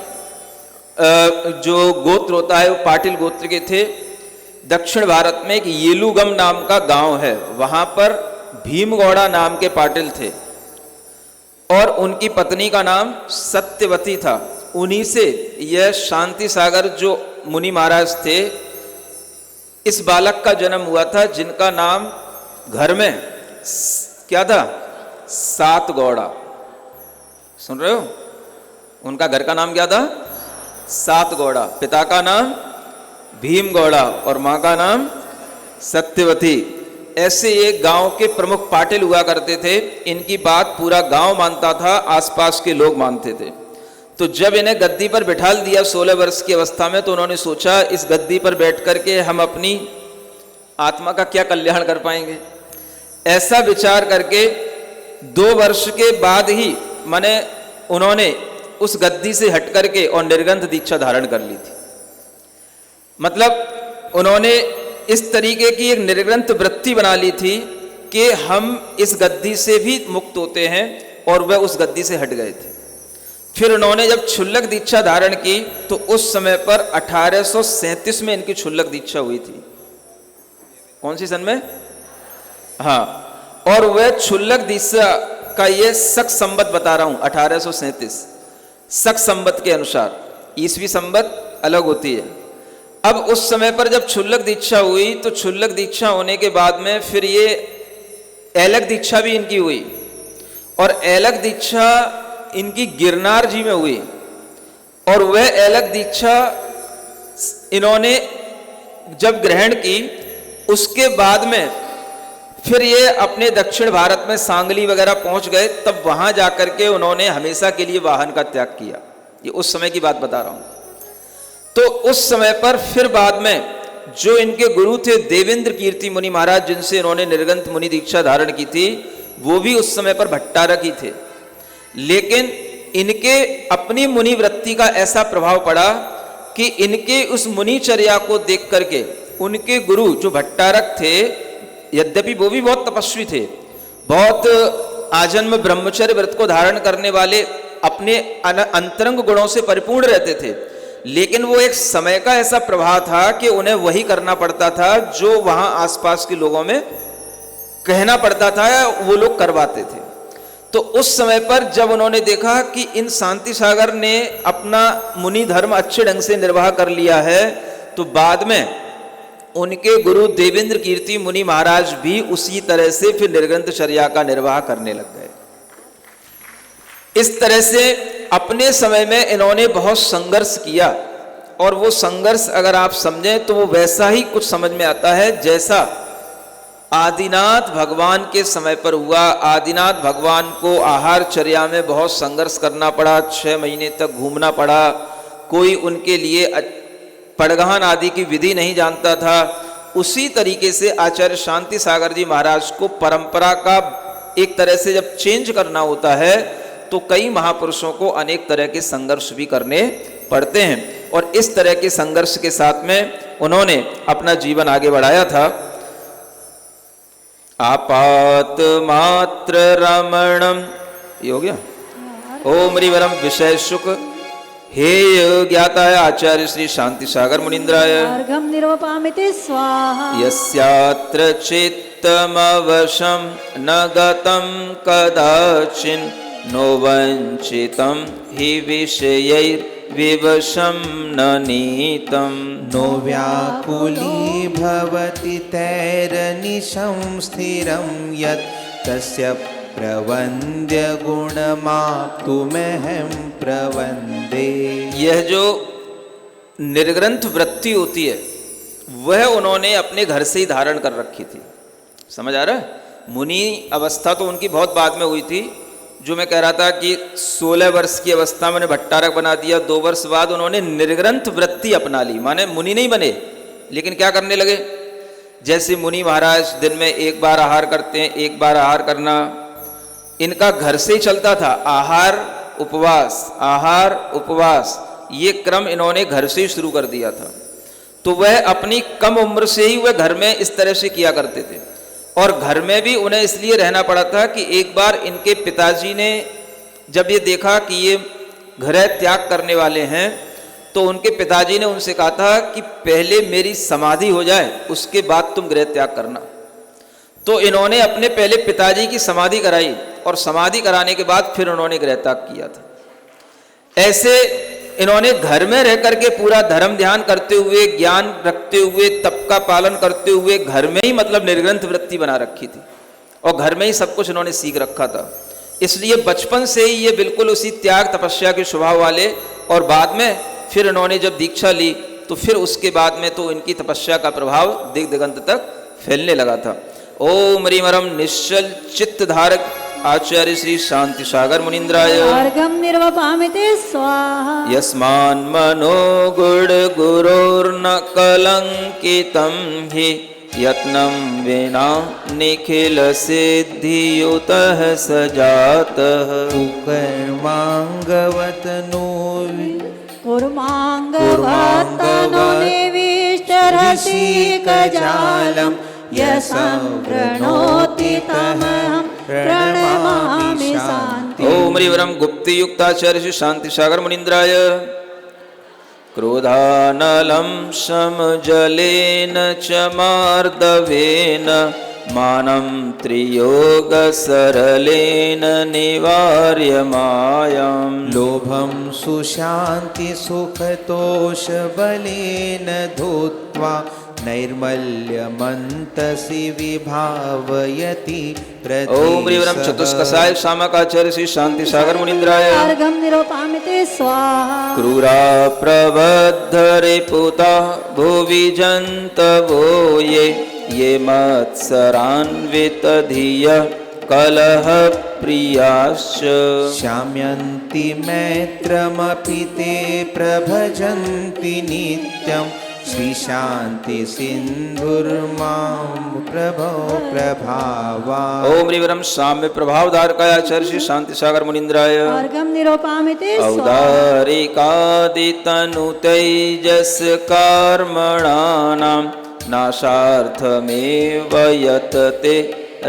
जो गोत्र होता है वो पाटिल गोत्र के थे। दक्षिण भारत में एक येलुगम नाम का गांव है, वहां पर भीमगौड़ा नाम के पाटिल थे और उनकी पत्नी का नाम सत्यवती था। उन्हीं से यह शांति सागर जो मुनि महाराज थे, इस बालक का जन्म हुआ था जिनका नाम घर में क्या था? सातगौड़ा। सुन रहे हो? उनका घर का नाम क्या था? सातगौड़ा। पिता का नाम भीमगौड़ा और माँ का नाम सत्यवती। ऐसे एक गांव के प्रमुख पाटिल हुआ करते थे। इनकी बात पूरा गांव मानता था, आसपास के लोग मानते थे। तो जब इन्हें गद्दी पर बिठाल दिया 16 वर्ष की अवस्था में, तो उन्होंने सोचा इस गद्दी पर बैठ करके हम अपनी आत्मा का क्या कल्याण कर पाएंगे। ऐसा विचार करके 2 वर्ष के बाद ही माने उन्होंने उस गद्दी से हट करके और निर्ग्रंथ दीक्षा धारण कर ली थी। मतलब उन्होंने इस तरीके की एक निर्ग्रंथ वृत्ति बना ली थी कि हम इस गद्दी से भी मुक्त होते हैं, और वह उस गद्दी से हट गए थे। फिर उन्होंने जब क्षुल्लक दीक्षा धारण की तो उस समय पर 1837 में इनकी क्षुल्लक दीक्षा हुई थी। कौन सी सन में? हाँ, और वह क्षुल्लक दीक्षा का ये शक संवत बता रहा हूं 1837 शक संवत के अनुसार। ईसवी संवत अलग होती है। अब उस समय पर जब क्षुल्लक दीक्षा हुई तो क्षुल्लक दीक्षा होने के बाद में फिर ये ऐलक दीक्षा भी इनकी हुई, और ऐलक दीक्षा इनकी गिरनार जी में हुई। और वह ऐलक दीक्षा इन्होंने जब ग्रहण की उसके बाद में फिर ये अपने दक्षिण भारत में सांगली वगैरह पहुंच गए। तब वहां जाकर के उन्होंने हमेशा के लिए वाहन का त्याग किया। ये उस समय की बात बता रहा हूं। तो उस समय पर फिर बाद में जो इनके गुरु थे देवेंद्र कीर्ति मुनि महाराज, जिनसे इन्होंने निर्ग्रंथ मुनि दीक्षा धारण की थी, वो भी उस समय पर भट्टारक ही थे। लेकिन इनके अपनी मुनि वृत्ति का ऐसा प्रभाव पड़ा कि इनके उस मुनिचर्या को देख करके उनके गुरु जो भट्टारक थे, यद्यपि वो भी बहुत तपस्वी थे, बहुत आजन्म ब्रह्मचर्य व्रत को धारण करने वाले, अपने अंतरंग गुणों से परिपूर्ण रहते थे, लेकिन वो एक समय का ऐसा प्रभाव था कि उन्हें वही करना पड़ता था जो वहां आसपास के लोगों में कहना पड़ता था या वो लोग करवाते थे। तो उस समय पर जब उन्होंने देखा कि इन शांति सागर ने अपना मुनि धर्म अच्छे ढंग से निर्वाह कर लिया है, तो बाद में उनके गुरु देवेंद्र कीर्ति मुनि महाराज भी उसी तरह से फिर निर्ग्रंथ चर्या का निर्वाह करने लग गए। इस तरह से अपने समय में इन्होंने बहुत संघर्ष किया, और वो संघर्ष अगर आप समझें तो वो वैसा ही कुछ समझ में आता है जैसा आदिनाथ भगवान के समय पर हुआ। आदिनाथ भगवान को आहार चर्या में बहुत संघर्ष करना पड़ा, 6 महीने तक घूमना पड़ा। कोई उनके लिए पड़गहन आदि की विधि नहीं जानता था। उसी तरीके से आचार्य शांति सागर जी महाराज को परंपरा का एक तरह से जब चेंज करना होता है तो कई महापुरुषों को अनेक तरह के संघर्ष भी करने पड़ते हैं, और इस तरह के संघर्ष के साथ में उन्होंने अपना जीवन आगे बढ़ाया था। आपात मात्र रमणम, ये हो गया। ओम रिवरम विषय शुक हे ज्ञाता है आचार्य श्री शांति सागर मुनीन्द्राय। अर्घम निर्वपामिते स्वाहा। यस्यात्र चित्तमवशं न गतं कदाचिन् नो वंचितं हि विषयैर्विवशं न नीतं। नो व्याकुली भवति तैरनिशं स्थिरं यत् तस्य प्रवन्द्य गुणमाप्तुमहं प्रवन्दे। यह जो निर्ग्रंथ वृत्ति होती है वह उन्होंने अपने घर से ही धारण कर रखी थी। समझ आ रहा है? मुनि अवस्था तो उनकी बहुत बाद में हुई थी। जो मैं कह रहा था कि 16 वर्ष की अवस्था में भट्टारक बना दिया, 2 वर्ष बाद उन्होंने निर्ग्रंथ वृत्ति अपना ली। माने मुनि नहीं बने, लेकिन क्या करने लगे, जैसे मुनि महाराज दिन में 1 बार आहार करते हैं, 1 बार आहार करना इनका घर से ही चलता था। आहार उपवास ये क्रम इन्होंने घर से ही शुरू कर दिया था। तो वह अपनी कम उम्र से ही वह घर में इस तरह से किया करते थे, और घर में भी उन्हें इसलिए रहना पड़ा था कि एक बार इनके पिताजी ने जब ये देखा कि ये घर त्याग करने वाले हैं, तो उनके पिताजी ने उनसे कहा था कि पहले मेरी समाधि हो जाए उसके बाद तुम गृह त्याग करना। तो इन्होंने अपने पहले पिताजी की समाधि कराई, और समाधि कराने के बाद फिर उन्होंने गृह त्याग किया था। ऐसे इन्होंने घर में रह करके पूरा धर्म ध्यान करते हुए, ज्ञान रखते हुए, तप का पालन करते हुए घर में ही मतलब निर्ग्रंथ वृत्ति बना रखी थी। और घर में ही सब कुछ उन्होंने सीख रखा था। इसलिए बचपन से ही ये बिल्कुल उसी त्याग तपस्या के स्वभाव वाले, और बाद में फिर इन्होंने जब दीक्षा ली तो फिर उसके बाद में तो इनकी तपस्या का प्रभाव दिग दिगंत तक फैलने लगा था। ओम ह्रीं रम निश्चल चित्त धारक आचार्य श्री शांति सागर मुनीन्द्राय अर्घं निर्वपामिते स्वाहा। यस्मान् मनो गुण गुरोर्न कलंकितं हि यत्नं विना निखिल सिद्धियुतः सजातः। कर्मांगवतनो कुर्माङ्गवत्तनो निविष्टरसिकजालं यशं प्रणोति तमहं प्रणमामि शान्ति। ओम ह्रीं रम गुप्तयुक्ताचार्य श्री शांति सागर मुनीन्द्राय क्रोधानलं समजलेन च मार्दवेन मानं त्रियोगसरलेन निवार्य मायां। लोभं सुशान्ति सुखतोषबलेन धूत्वा नैर्मल्यमन्तसि विभावयति ओम ह्रीं रम चतुष्कसाय शामकाचार्य श्री शांति सागर मुनीन्द्राय अर्घं निरूपामिते स्वाहा। क्रूरा प्रबद्ध रिपुता भुवि जन्तवो ये मत्सरान्वित धियः कलह प्रियाश्च। शाम्यन्ति मैत्रमपि ते प्रभजन्ति नित्यं श्रीशान्ति सिन्धुर्मां प्रभो प्रभावा। ओम ह्रीं रम साम्य प्रभावधारकाचार्य श्री शांति सागर मुनीन्द्राय अर्घं निरूपामिते स्वाहा। औदारिकादितनुतैजस कर्मणानां नाशार्थमेव यतते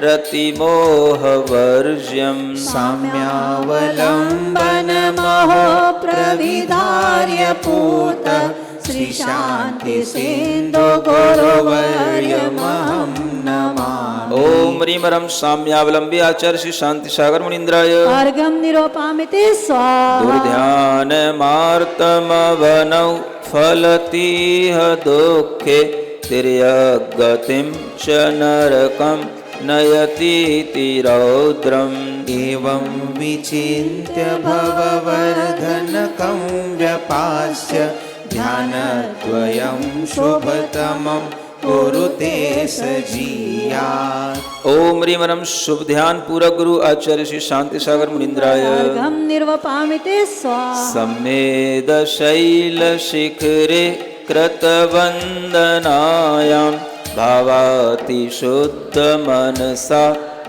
रतिमोहवर्ज्यं। साम्यावलम्बनमहो प्रविधार्य पूतः श्रीशान्ति सिन्धु गुरुवर्यमहं नमामि। ओम ह्रीं रम साम्यावलंबी आचार्य श्री शांति सागर मुनीन्द्राय अर्घं निरूपामिते स्वाहा। दुर्ध्यानमार्तमवनौ फलतीह दुःखे तिर्यगतिं च नरकं नयतीति रौद्रम्। एवं विचिन्त्य भववर्धनकं व्यपास्य ध्यानद्वयं शुभतमं कुरुते सजीयात्। ओम ह्रीं रम शुभ ध्यान पूरक गुरु आचार्य श्री शांति सागर मुनीन्द्राय अर्घं निरूपामिते स्वाहा। सम्मेद शैल शिखरे कृतवन्दनायां भावाति शुद्ध मनसा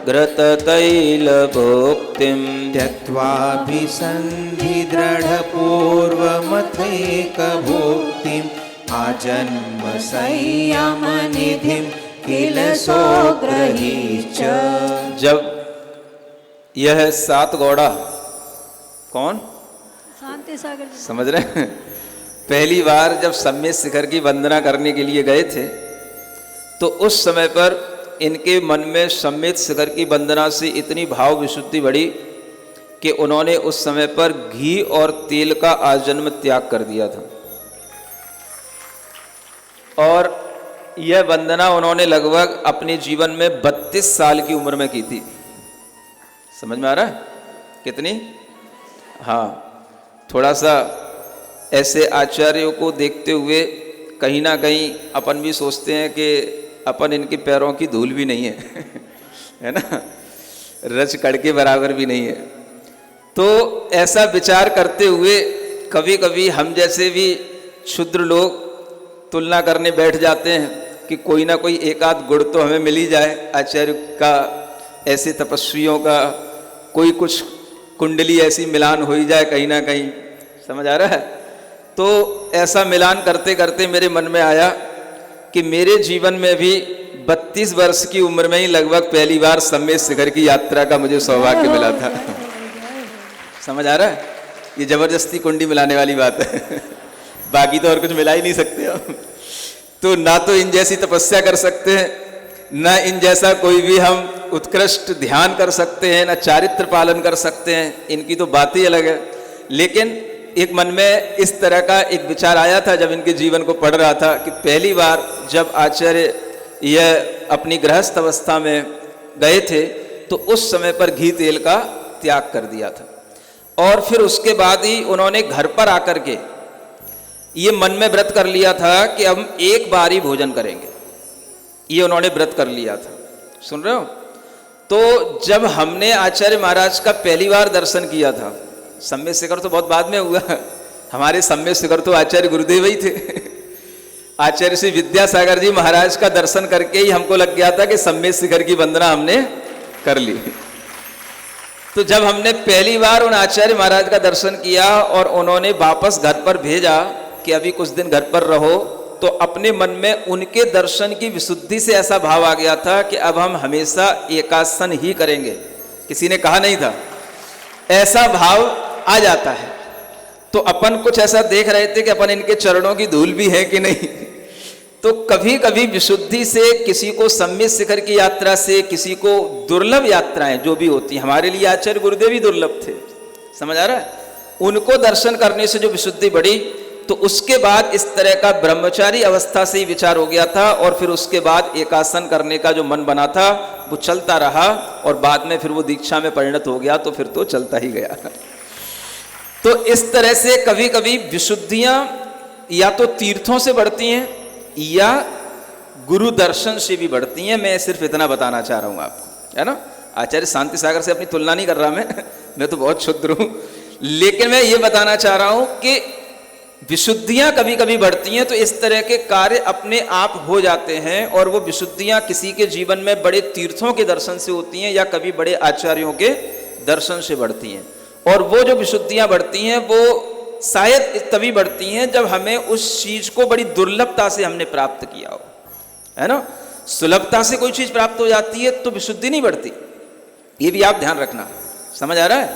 घृततैलभोक्तिं। त्यक्त्वाभिसन्धिदृढपूर्वमथैकभुक्तिम् आजन्म संयमनिधिं किल सोग्रहीश्च। जब यह 7 गौड़ा कौन शांति सागर समझ रहे हैं, पहली बार जब सम्मेद शिखर की वंदना करने के लिए गए थे तो उस समय पर इनके मन में सम्मेद शिखर की वंदना से इतनी भाव विशुद्धि बढ़ी कि उन्होंने उस समय पर घी और तेल का आजन्म त्याग कर दिया था। और यह वंदना उन्होंने लगभग अपने जीवन में 32 साल की उम्र में की थी। समझ में आ रहा है कितनी? हाँ, थोड़ा सा ऐसे आचार्यों को देखते हुए कहीं ना कहीं अपन भी सोचते हैं कि अपन इनके पैरों की धूल भी नहीं है है ना, रच कड़ के बराबर भी नहीं है। तो ऐसा विचार करते हुए कभी कभी हम जैसे भी क्षुद्र लोग तुलना करने बैठ जाते हैं कि कोई ना कोई एक आध गुण तो हमें मिल ही जाए आचार्य का, ऐसे तपस्वियों का कोई कुछ कुंडली ऐसी मिलान हो ही जाए कहीं ना कहीं। समझ आ रहा है? तो ऐसा मिलान करते करते मेरे मन में आया कि मेरे जीवन में भी 32 वर्ष की उम्र में ही लगभग पहली बार सम्मेद शिखर की यात्रा का मुझे सौभाग्य मिला था। समझ आ रहा है? ये जबरदस्ती कुंडी मिलाने वाली बात है बाकी तो और कुछ मिला ही नहीं सकते हम। तो ना तो इन जैसी तपस्या कर सकते हैं, ना इन जैसा कोई भी हम उत्कृष्ट ध्यान कर सकते हैं, ना चारित्र पालन कर सकते हैं, इनकी तो बात ही अलग है। लेकिन एक मन में इस तरह का एक विचार आया था जब इनके जीवन को पढ़ रहा था कि पहली बार जब आचार्य यह अपनी गृहस्थ अवस्था में गए थे तो उस समय पर घी तेल का त्याग कर दिया था। और फिर उसके बाद ही उन्होंने घर पर आकर के ये मन में व्रत कर लिया था कि हम एक बार ही भोजन करेंगे, ये उन्होंने व्रत कर लिया था। सुन रहे हो? तो जब हमने आचार्य महाराज का पहली बार दर्शन किया था, सम्यक शिखर तो बहुत बाद में हुआ, हमारे सम्यक शिखर तो आचार्य गुरुदेव ही थे। आचार्य श्री विद्यासागर जी महाराज का दर्शन करके ही हमको लग गया था कि सम्यक शिखर की वंदना हमने कर ली। तो जब हमने पहली बार उन आचार्य महाराज का दर्शन किया और उन्होंने वापस घर पर भेजा कि अभी कुछ दिन घर पर रहो, तो अपने मन में उनके दर्शन की विशुद्धि से ऐसा भाव आ गया था कि अब हम हमेशा एकासन ही करेंगे। किसी ने कहा नहीं था, ऐसा भाव आ जाता है। तो अपन कुछ ऐसा देख रहे थे कि अपन इनके चरणों की धूल भी है कि नहीं। तो कभी कभी विशुद्धि से किसी को सम्यक शिखर की यात्रा से, किसी को दुर्लभ यात्राएं जो भी होती, हमारे लिए आचार्य गुरुदेव ही दुर्लभ थे, समझ आ रहा है? उनको दर्शन करने से जो विशुद्धि बढ़ी, तो उसके बाद इस तरह का ब्रह्मचारी अवस्था से ही विचार हो गया था। और फिर उसके बाद एकासन करने का जो मन बना था वो चलता रहा, और बाद में फिर वो दीक्षा में परिणत हो गया, तो फिर तो चलता ही गया। तो इस तरह से कभी कभी विशुद्धियां या तो तीर्थों से बढ़ती हैं या गुरु दर्शन से भी बढ़ती हैं। मैं सिर्फ इतना बताना चाह रहा हूं आपको, है ना? आचार्य शांति सागर से अपनी तुलना नहीं कर रहा मैं तो बहुत क्षुद्र हूं, लेकिन मैं ये बताना चाह रहा हूं कि विशुद्धियां कभी कभी बढ़ती हैं, तो इस तरह के कार्य अपने आप हो जाते हैं। और वो विशुद्धियां किसी के जीवन में बड़े तीर्थों के दर्शन से होती हैं या कभी बड़े आचार्यों के दर्शन से बढ़ती हैं। और वो जो विशुद्धियां बढ़ती हैं वो शायद तभी बढ़ती हैं जब हमें उस चीज को बड़ी दुर्लभता से हमने प्राप्त किया हो, है ना? सुलभता से कोई चीज प्राप्त हो जाती है तो विशुद्धि नहीं बढ़ती, ये भी आप ध्यान रखना। समझ आ रहा है?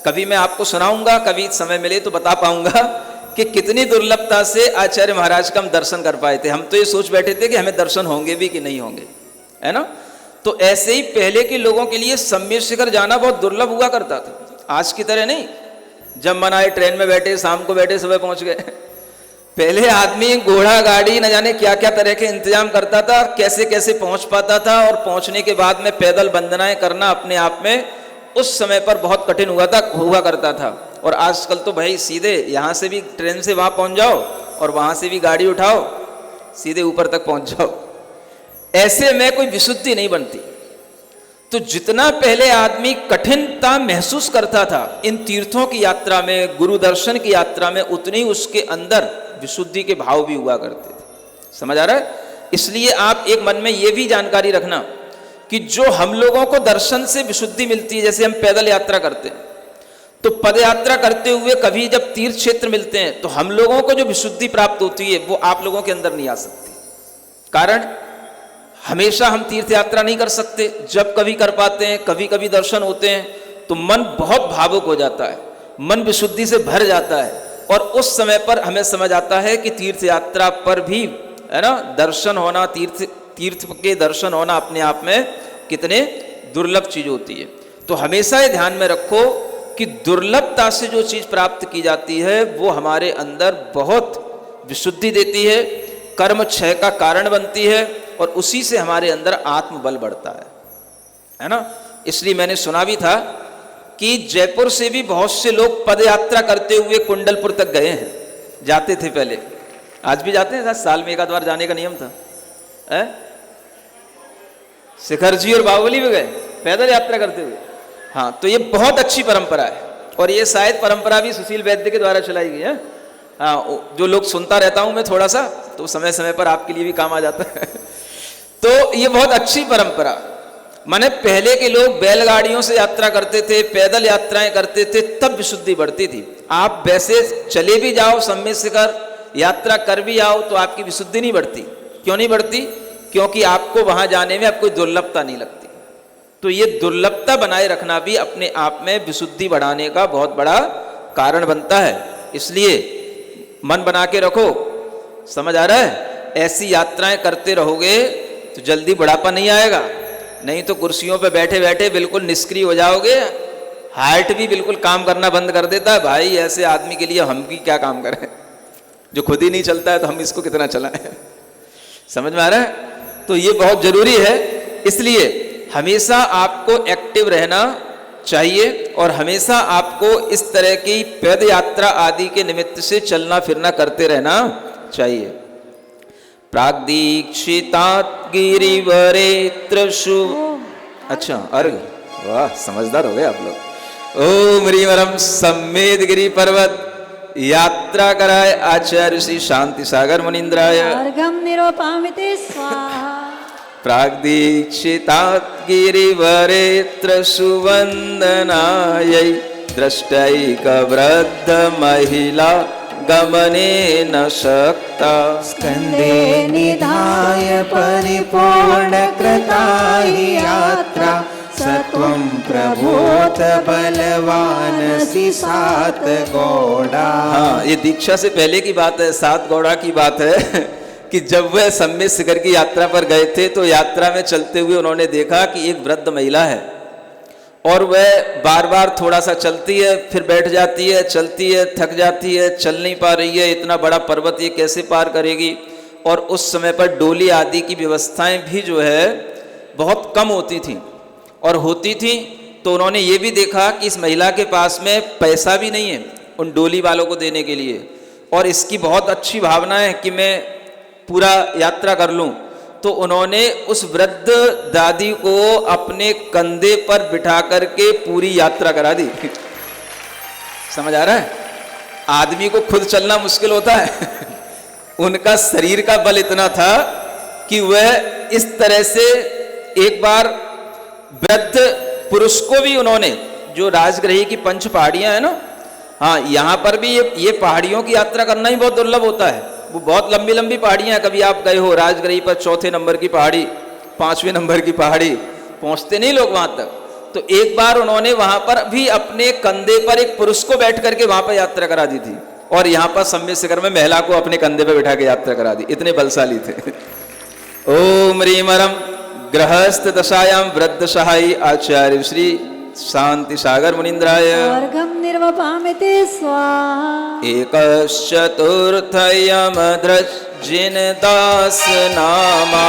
कभी मैं आपको सुनाऊंगा, कभी समय मिले तो बता पाऊंगा कि कितनी दुर्लभता से आचार्य महाराज का हम दर्शन कर पाए थे। हम तो ये सोच बैठे थे कि हमें दर्शन होंगे भी कि नहीं होंगे, है ना? तो ऐसे ही पहले के लोगों के लिए सम्यक शिखर जाना बहुत दुर्लभ हुआ करता था, आज की तरह नहीं। जब मन आए ट्रेन में बैठे, शाम को बैठे, सुबह पहुंच गए। पहले आदमी घोड़ा गाड़ी न जाने क्या क्या तरह के इंतजाम करता था, कैसे कैसे पहुंच पाता था, और पहुंचने के बाद में पैदल वंदनाएं करना अपने आप में उस समय पर बहुत कठिन हुआ करता था। और आजकल तो भाई सीधे यहाँ से भी ट्रेन से वहाँ पहुँच जाओ और वहाँ से भी गाड़ी उठाओ, सीधे ऊपर तक पहुँच जाओ। ऐसे में कोई विशुद्धि नहीं बनती। तो जितना पहले आदमी कठिनता महसूस करता था इन तीर्थों की यात्रा में, गुरु दर्शन की यात्रा में, उतनी उसके अंदर विशुद्धि के भाव भी हुआ करते थे। समझ आ रहा है? इसलिए आप एक मन में ये भी जानकारी रखना कि जो हम लोगों को दर्शन से विशुद्धि मिलती है, जैसे हम पैदल यात्रा करते हैं, तो पद यात्रा करते हुए कभी जब तीर्थ क्षेत्र मिलते हैं तो हम लोगों को जो विशुद्धि प्राप्त होती है वो आप लोगों के अंदर नहीं आ सकती। कारण हमेशा हम तीर्थ यात्रा नहीं कर सकते, जब कभी कर पाते हैं, कभी कभी दर्शन होते हैं, तो मन बहुत भावुक हो जाता है, मन विशुद्धि से भर जाता है। और उस समय पर हमें समझ आता है कि तीर्थ यात्रा पर भी, है ना, दर्शन होना, तीर्थ के दर्शन होना अपने आप में कितने दुर्लभ चीज होती है। तो हमेशा ये ध्यान में रखो कि दुर्लभता से जो चीज प्राप्त की जाती है वो हमारे अंदर बहुत विशुद्धि देती है, कर्म क्षय का कारण बनती है, और उसी से हमारे अंदर आत्मबल बढ़ता है ना? इसलिए मैंने सुना भी था कि जयपुर से भी बहुत से लोग पद यात्रा करते हुए कुंडलपुर तक गए हैं, जाते थे पहले, आज भी जाते हैं, साल में एक आध बार जाने का नियम था। शिखर जी और बाहुबली भी गए पैदल यात्रा करते हुए। हाँ, तो ये बहुत अच्छी परंपरा है, और ये शायद परंपरा भी सुशील वैद्य के द्वारा चलाई गई है। हाँ, जो लोग सुनता रहता हूं मैं थोड़ा सा, तो समय समय पर आपके लिए भी काम आ जाता है। तो ये बहुत अच्छी परंपरा, माने पहले के लोग बैलगाड़ियों से यात्रा करते थे, पैदल यात्राएं करते थे, तब विशुद्धि बढ़ती थी। आप वैसे चले भी जाओ, सम्यक शिखर यात्रा कर भी आओ, तो आपकी विशुद्धि नहीं बढ़ती। क्यों नहीं बढ़ती? क्योंकि आपको वहां जाने में आपको दुर्लभता नहीं लगती। तो ये दुर्लभता बनाए रखना भी अपने आप में विशुद्धि बढ़ाने का बहुत बड़ा कारण बनता है। इसलिए मन बना के रखो, समझ आ रहा है? ऐसी यात्राएं करते रहोगे तो जल्दी बुढ़ापा नहीं आएगा, नहीं तो कुर्सियों पे बैठे बैठे बिल्कुल निष्क्रिय हो जाओगे। हार्ट भी बिल्कुल काम करना बंद कर देता है। भाई ऐसे आदमी के लिए हम भी क्या काम करें, जो खुद ही नहीं चलता है तो हम इसको कितना चलाएं। समझ में आ रहा है? तो ये बहुत जरूरी है। इसलिए हमेशा आपको एक्टिव रहना चाहिए और हमेशा आपको इस तरह की पद यात्रा आदि के निमित्त से चलना फिरना करते रहना चाहिए। प्राग्दीक्षितात् गिरिवरेत्र शुभ, अच्छा अर्घ, वाह समझदार हो गए आप लोग। ओम ह्रीमरम सम्मेद गिरि पर्वत यात्रा कराए आचार्य श्री शांति सागर मुनीन्द्राय। अर्घम निरूपयामि स्वाहा। प्राग्दीक्षितात् गिरिवरेत्र सुवन्दनायै द्रष्टैकवृद्ध महिला गमने न शक्ता। स्कंदे निधाय परिपूर्ण कृता हि यात्रा सत्वं प्रभूत बलवानसि सात गौड़ा। हाँ, ये दीक्षा से पहले की बात है, सात गौड़ा की बात है कि जब वह सम्मेद शिखर की यात्रा पर गए थे तो यात्रा में चलते हुए उन्होंने देखा कि एक वृद्ध महिला है और वह बार बार थोड़ा सा चलती है, फिर बैठ जाती है, चलती है, थक जाती है, चल नहीं पा रही है, इतना बड़ा पर्वत ये कैसे पार करेगी। और उस समय पर डोली आदि की व्यवस्थाएं भी जो है बहुत कम होती थी, और होती थी तो उन्होंने ये भी देखा कि इस महिला के पास में पैसा भी नहीं है उन डोली वालों को देने के लिए, और इसकी बहुत अच्छी भावना है कि मैं पूरा यात्रा कर लूं। तो उन्होंने उस वृद्ध दादी को अपने कंधे पर बिठा करके पूरी यात्रा करा दी। समझ आ रहा है? आदमी को खुद चलना मुश्किल होता है उनका शरीर का बल इतना था कि वह इस तरह से एक बार वृद्ध पुरुष को भी उन्होंने, जो राजगृही की पंच पहाड़ियां हैं ना, हाँ यहाँ पर भी ये पहाड़ियों की यात्रा करना ही बहुत दुर्लभ होता है। वो बहुत लंबी लंबी पहाड़ियां हैं। कभी आप गए हो राजगृही पर, चौथे नंबर की पहाड़ी, पांचवें नंबर की पहाड़ी, पहुंचते नहीं लोग वहां तक। तो एक बार उन्होंने वहां पर भी अपने कंधे पर एक पुरुष को बैठ करके वहां पर यात्रा करा दी थी, और यहाँ पर सम्मेद शिखर में महिला को अपने कंधे पर बैठा के यात्रा करा दी। इतने बलशाली थे। ओम ह्रीमरम गृहस्थ दशायां वृद्ध सहायी आचार्य श्री शांति सागर मुनीन्द्राय। अर्घम निरूपयामि स्वाहा। एकश्चतुर्थयमध्रज जिन दास नामा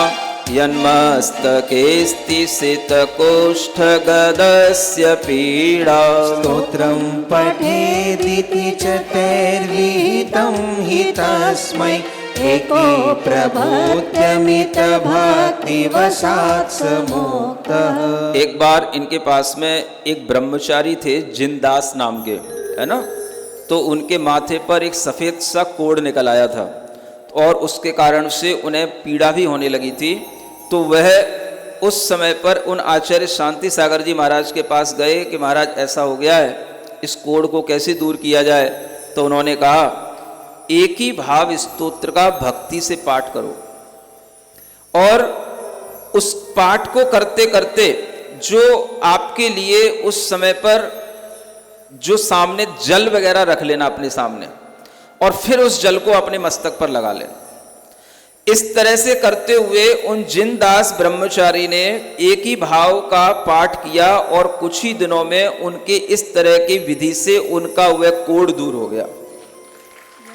यन्मस्तकेस्ति सितकोष्ठ गदस्य पीडा। स्तोत्रं पठेदिति च तैर्विहितं हि तस्मै एको प्रभूत्यमित भक्ति वशात् समोक्तः। एक बार इनके पास में एक ब्रह्मचारी थे जिनदास नाम के, है ना, तो उनके माथे पर एक सफेद सा कोढ़ निकल आया था और उसके कारण से उन्हें पीड़ा भी होने लगी थी। तो वह उस समय पर उन आचार्य शांति सागर जी महाराज के पास गए कि महाराज ऐसा हो गया है, इस कोढ़ को कैसे दूर किया जाए। तो उन्होंने कहा एक ही भाव स्तोत्र का भक्ति से पाठ करो, और उस पाठ को करते करते जो आपके लिए उस समय पर जो सामने जल वगैरह रख लेना अपने सामने, और फिर उस जल को अपने मस्तक पर लगा लेना। इस तरह से करते हुए उन जिनदास ब्रह्मचारी ने एक ही भाव का पाठ किया और कुछ ही दिनों में उनके इस तरह की विधि से उनका वह कोढ़ दूर हो गया।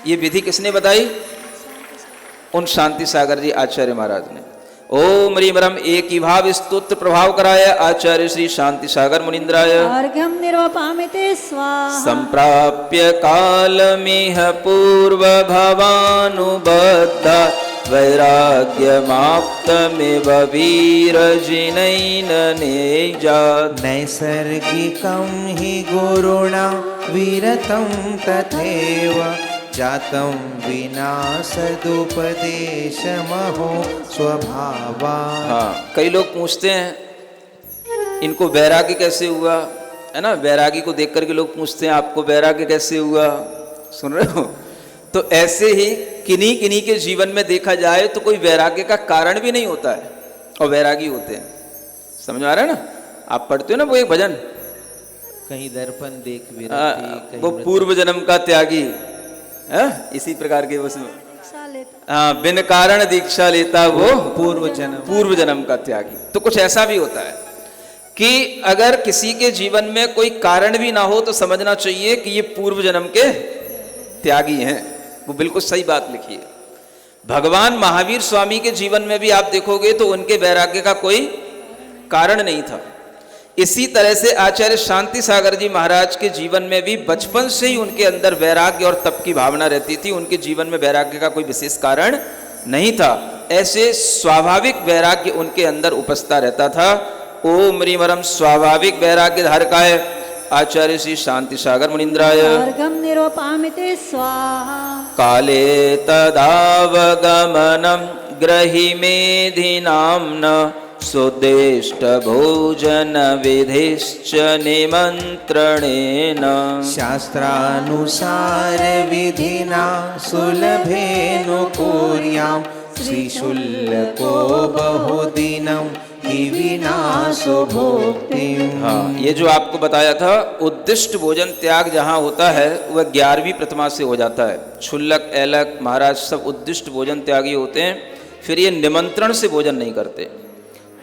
ये विधि किसने बताई? उन शांति सागर जी आचार्य महाराज ने। ओम ह्रीमरम एक ही भाव स्तोत्र प्रभाव कराया आचार्य श्री शांति सागर मुनीन्द्राय। अर्घ्यं निरूपयामि स्वाहा। संप्राप्य कालमिह पूर्व भवानुबद्धा वैराग्यमाप्तमिव वीरजिनैननेजात्। नैसर्गिकं हि गुरुणा विरतं तथैव जातं विनाशदुपदेशमहो स्वभावा। हाँ, कई लोग पूछते हैं इनको वैराग्य कैसे हुआ, है ना, वैरागी को देख करके लोग पूछते हैं आपको वैराग्य कैसे हुआ। सुन रहे हो? तो ऐसे ही किन्हीं किन्हीं के जीवन में देखा जाए तो कोई वैराग्य का कारण भी नहीं होता है और वैरागी होते हैं। समझ में आ रहा है ना? आप पढ़ते हो ना वो एक भजन, कहीं दर्पण देख विरक्ति, वो पूर्व जन्म का त्यागी है, इसी प्रकार के उसमें हाँ, बिन कारण दीक्षा लेता वो पूर्व जन्म का त्यागी। तो कुछ ऐसा भी होता है कि अगर किसी के जीवन में कोई कारण भी ना हो तो समझना चाहिए कि ये पूर्व जन्म के त्यागी हैं। वो बिल्कुल सही बात लिखी है। भगवान महावीर स्वामी के जीवन में भी आप देखोगे तो उनके वैराग्य का कोई कारण नहीं था। इसी तरह से आचार्य शांति सागर जी महाराज के जीवन में भी बचपन से ही उनके अंदर वैराग्य और तप की भावना रहती थी। उनके जीवन में वैराग्य का कोई विशेष कारण नहीं था, ऐसे स्वाभाविक वैराग्य उनके अंदर उपस्थित रहता था। ओम ह्रीमरम स्वाभाविक वैराग्य धारकाय आचार्य श्री शांति सागर मुनीन्द्राय अर्घं निरूपयामि स्वाहा। काले तदावगमनं ग्रहि मेधिनाम्न सुदिष्ट भोजन विधिश्च निमंत्रणेन शास्त्रानुसार विधिना सुलभेन कुर्यां श्रीशुल्को बहुदिनं हि विनाशो भोक्तिम्। हाँ, ये जो आपको बताया था उद्दिष्ट भोजन त्याग जहाँ होता है वह 11वीं प्रतिमा से हो जाता है। क्षुल्लक ऐलक महाराज सब उद्दिष्ट भोजन त्यागी होते हैं, फिर ये निमंत्रण से भोजन नहीं करते।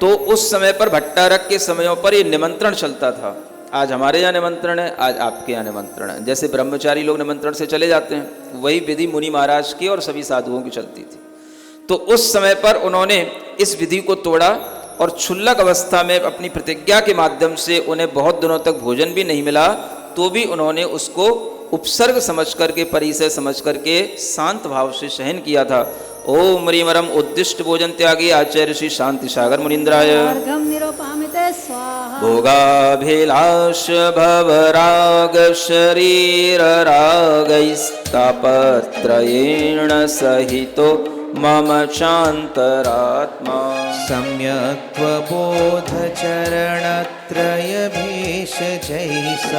तो उस समय पर भट्टारक के समयों पर ये निमंत्रण चलता था। आज हमारे यहाँ निमंत्रण है, आज आपके यहाँ निमंत्रण है। जैसे ब्रह्मचारी लोग निमंत्रण से चले जाते हैं, वही विधि मुनि महाराज की और सभी साधुओं की चलती थी। तो उस समय पर उन्होंने इस विधि को तोड़ा और क्षुल्लक अवस्था में अपनी प्रतिज्ञा के माध्यम से उन्हें बहुत दिनों तक भोजन भी नहीं मिला, तो भी उन्होंने उसको उपसर्ग समझ करके, परिचय समझ करके शांत भाव से सहन किया था। ओम ह्रीमरम उद्दिष्ट भोजन त्यागी आचार्य श्री शांति सागर मुनीन्द्राय अर्घं निरूपयामि स्वाहा। भोगाभिलाष भवराग शरीर रागैस्तापत्रयेण सहितो मम चान्तरात्मा सम्यक्त्वबोधचरणत्रयभेषजैः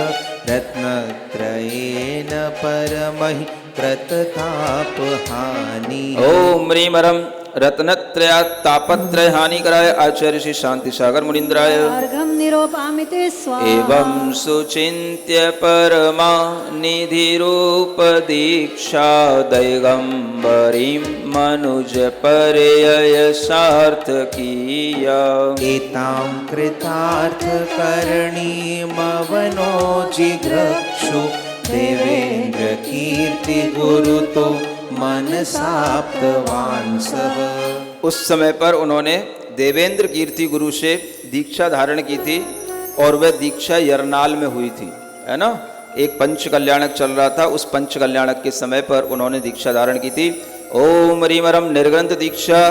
रत्नत्रयेन परमहि प्रततापहानि। ओम ह्रीमरम रत्नत्रया तापत्रय हानि कराय आचार्य श्री शांति सागर मुनीन्द्राय अर्घं निरूपयामि स्वाहा। एवं सुचिन्त्य परमा निधिरूप दीक्षा दैगम्बरीं मनुज पर्यय सार्थकीया एतां कृतार्थकरणीमवनो जिघ्रक्षु देवेन्द्र कीर्ति गुरुतो मनसाप्तवान् सः। उस समय पर उन्होंने देवेंद्र कीर्ति गुरु से दीक्षा धारण की थी और वह दीक्षा यरनाल में हुई थी, है ना। एक पंच कल्याणक चल रहा था, उस पंच कल्याणक के समय पर उन्होंने दीक्षा धारण की थी। ओम ह्रीमरम निर्ग्रंथ दीक्षा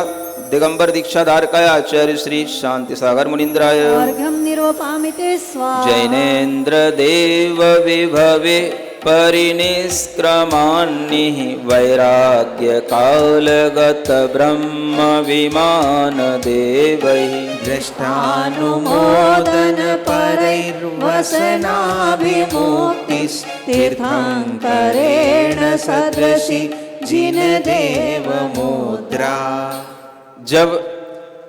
दिगंबर दीक्षा धारकाय आचार्य श्री शांति सागर मुनीन्द्राय अर्घं निरूपयामि स्वाहा। जैनेन्द्र देव विभवे परिनिष्क्रमान्निः वैराग्य कालगत ब्रह्म विमान देवैः दृष्टानुमोदन परैर्वसनाभिमुक्तिस्तीर्थङ्करेण सदृशी जिनदेव मुद्रा। जब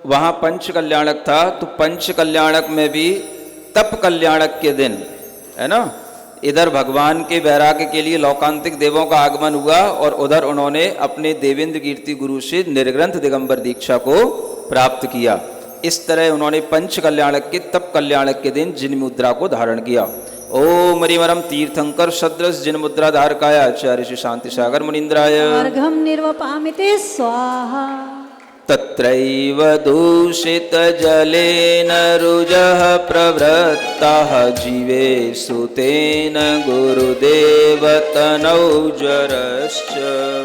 वहाँ पंच कल्याणक था तो पंच कल्याणक में भी तप कल्याणक के दिन, है ना, इधर भगवान के वैराग्य के लिए लौकांतिक देवों का आगमन हुआ और उधर उन्होंने अपने देवेंद्र कीर्ति गुरु से निर्ग्रंथ दिगंबर दीक्षा को प्राप्त किया। इस तरह उन्होंने पंच कल्याणक के तप कल्याणक के दिन जिन मुद्रा को धारण किया। ओम ह्रीमरम तीर्थंकर सदृश जिन मुद्रा धारकाय आचार्य श्री शांति सागर मुनीन्द्राय अर्घं निरूपयामि स्वाहा। तत्रैव दूषित जलेन रुजः प्रवृत्तः जीवेषु तेन गुरुदेव तनौजरश्च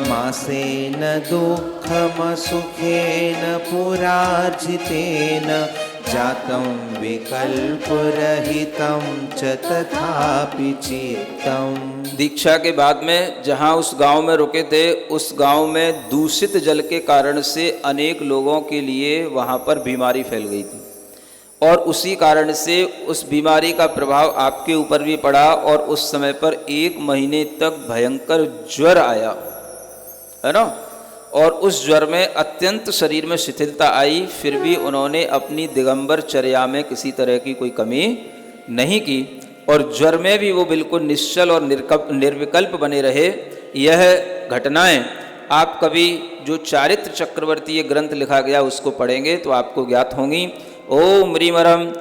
मासेन दुःखमसुखेन पुरार्जितेन जातं विकल्परहितं च तथापि चित्तम्। दीक्षा के बाद में जहाँ उस गांव में रुके थे, उस गांव में दूषित जल के कारण से अनेक लोगों के लिए वहाँ पर बीमारी फैल गई थी और उसी कारण से उस बीमारी का प्रभाव आपके ऊपर भी पड़ा और उस समय पर 1 महीने तक भयंकर ज्वर आया, है ना। और उस ज्वर में अत्यंत शरीर में शिथिलता आई, फिर भी उन्होंने अपनी दिगंबर चर्या में किसी तरह की कोई कमी नहीं की और ज्वर में भी वो बिल्कुल निश्चल और निर्विकल्प बने रहे। यह घटनाएं आप कभी जो चारित्र चक्रवर्ती ये ग्रंथ लिखा गया उसको पढ़ेंगे तो आपको ज्ञात होंगी। ओम ह्रीमरम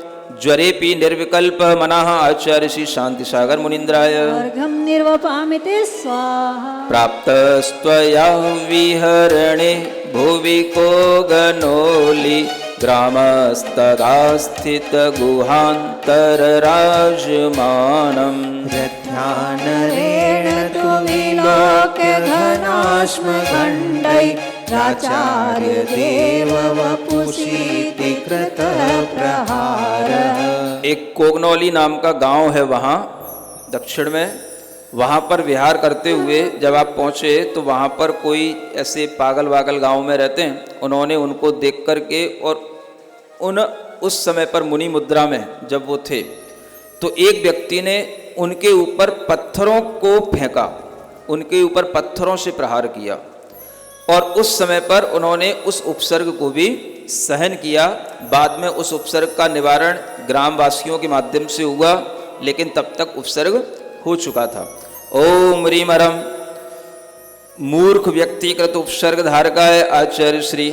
ज्वरेपि निर्विकल्प मनाः आचार्य श्री शांति सागर मुनीन्द्राय अर्घं निरूपयामि स्वाहा। प्राप्तस्त्वया विहरणे भुवि को गनोलि ग्रामस्तदा स्थित गुहान्तरराजमानं रथ्यानरेण तु विलोक्य घनाश्मखण्डै प्राचार्य देव वपुषीति कृतः प्रहारः। एक कोगनौली नाम का गांव है वहाँ दक्षिण में। वहाँ पर विहार करते हुए जब आप पहुँचे तो वहाँ पर कोई ऐसे पागल वागल गांव में रहते हैं। उन्होंने उनको देख कर के और उस समय पर मुनि मुद्रा में जब वो थे तो एक व्यक्ति ने उनके ऊपर पत्थरों को फेंका, उनके ऊपर पत्थरों से प्रहार किया और उस समय पर उन्होंने उस उपसर्ग को भी सहन किया। बाद में उस उपसर्ग का निवारण ग्रामवासियों के माध्यम से हुआ, लेकिन तब तक उपसर्ग हो चुका था। ओम ह्रीम रम मूर्ख व्यक्तिकृत उपसर्ग धारकाय आचार्य श्री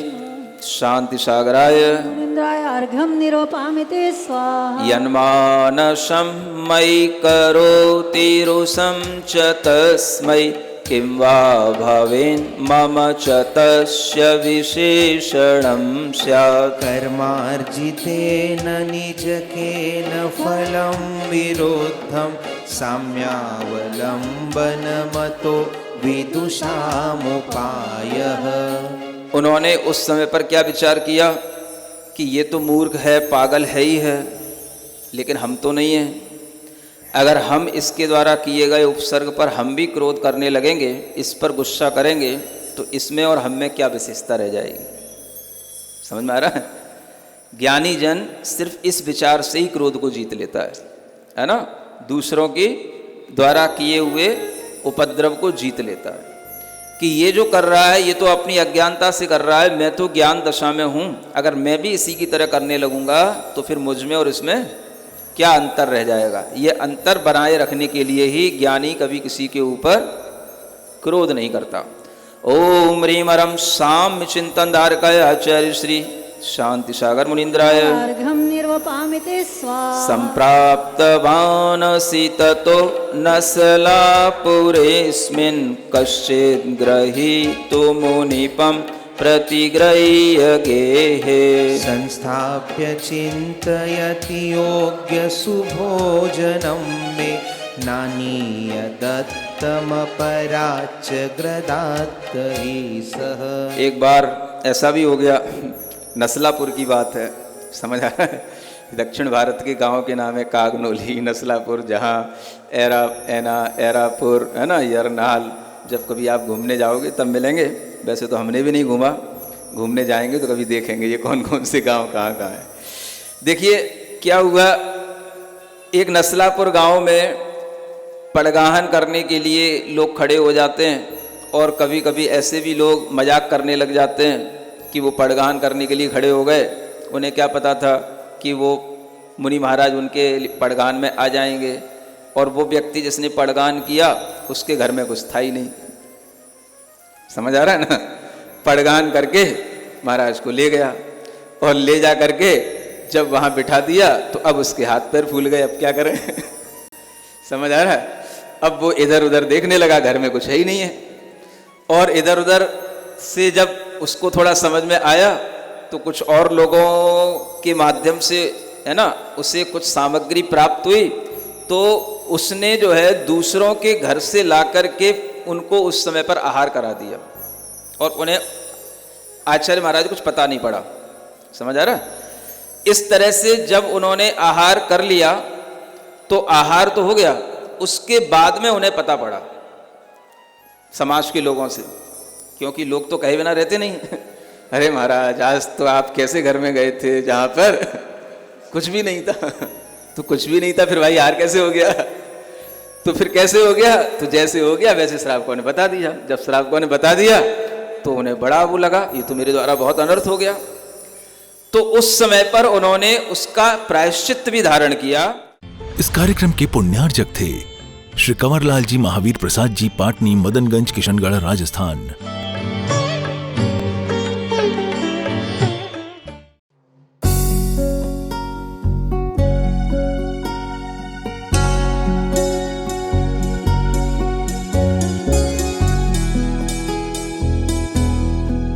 शांति सागराय मुनीन्द्राय अर्घ्यं निरूपयामि स्वाहा। यन्मानसं मयि करोतिरुषं च तस्मै किं वा भवेन् मम च तस्य विशेषणं स्यात्। कर्मार्जितेन निजकेन फलं विरुद्धं साम्यावलम्बनमतो विदुषामुपायः। उन्होंने उस समय पर क्या विचार किया कि ये तो मूर्ख है, पागल है ही है, लेकिन हम तो नहीं हैं। अगर हम इसके द्वारा किए गए उपसर्ग पर हम भी क्रोध करने लगेंगे, इस पर गुस्सा करेंगे, तो इसमें और हम में क्या विशेषता रह जाएगी। समझ में आ रहा है? ज्ञानी जन सिर्फ इस विचार से ही क्रोध को जीत लेता है ना। दूसरों के द्वारा किए हुए उपद्रव को जीत लेता है कि ये जो कर रहा है ये तो अपनी अज्ञानता से कर रहा है, मैं तो ज्ञान दशा में हूँ। अगर मैं भी इसी की तरह करने लगूंगा तो फिर मुझ में और इसमें क्या अंतर रह जाएगा। ये अंतर बनाए रखने के लिए ही ज्ञानी कभी किसी के ऊपर क्रोध नहीं करता। ओम ह्रीम रम साम्य चिंतन धारकाय आचार्य श्री शांति सागर मुनीन्द्राय अर्घ्यं निरूपयामि स्वाहा। सम्प्राप्तवानसि ततो नसलापुरेऽस्मिन् कश्चित् गृहीतो मुनिपं प्रतिगृह्य गेहे। संस्थाप्य चिन्तयति योग्य सुभोजनं मे नानीय दत्तमपराच्च ग्रदात् सह। एक बार ऐसा भी हो गया, नसलापुर की बात है, समझ आ रहा है। दक्षिण भारत के गांव के नाम है कागनोली, नसलापुर, जहाँ एरापुर है ना, यरनाल। जब कभी आप घूमने जाओगे तब मिलेंगे। वैसे तो हमने भी नहीं घूमा, घूमने जाएंगे तो कभी देखेंगे ये कौन कौन से गांव कहाँ कहाँ है। देखिए क्या हुआ, एक नसलापुर गांव में पड़गाहन करने के लिए लोग खड़े हो जाते हैं और कभी कभी ऐसे भी लोग मजाक करने लग जाते हैं कि वो पड़गाहन करने के लिए खड़े हो गए। उन्हें क्या पता था कि वो मुनि महाराज उनके पड़गाहन में आ जाएंगे और वो व्यक्ति जिसने पड़गाहन किया उसके घर में कुछ था ही नहीं। समझ आ रहा है ना। पड़गाहन करके महाराज को ले गया और ले जा करके जब वहाँ बिठा दिया तो अब उसके हाथ पैर फूल गए। अब क्या करें समझ आ रहा है। अब वो इधर उधर देखने लगा, घर में कुछ है ही नहीं है। और इधर उधर से जब उसको थोड़ा समझ में आया तो कुछ और लोगों के माध्यम से है ना उसे कुछ सामग्री प्राप्त हुई, तो उसने जो है दूसरों के घर से ला कर के उनको उस समय पर आहार करा दिया और उन्हें आचार्य महाराज कुछ पता नहीं पड़ा। समझ आ रहा है। इस तरह से जब उन्होंने आहार कर लिया तो आहार तो हो गया, उसके बाद में उन्हें पता पड़ा समाज के लोगों से, क्योंकि लोग तो कहे बिना रहते नहीं। अरे महाराज आज तो आप कैसे घर में गए थे जहाँ पर कुछ भी नहीं था। तो कुछ भी नहीं था फिर भाई आहार कैसे हो गया। तो फिर कैसे हो गया, तो जैसे हो गया वैसे श्रावकों ने बता दिया। जब श्रावकों ने बता दिया तो उन्हें बड़ा वो लगा, ये तो मेरे द्वारा बहुत अनर्थ हो गया। तो उस समय पर उन्होंने उसका प्रायश्चित्त भी धारण किया। इस कार्यक्रम के पुण्यार्जक थे श्री कंवरलाल जी महावीर प्रसाद जी, पाटनी, मदनगंज, किशनगढ़, राजस्थान।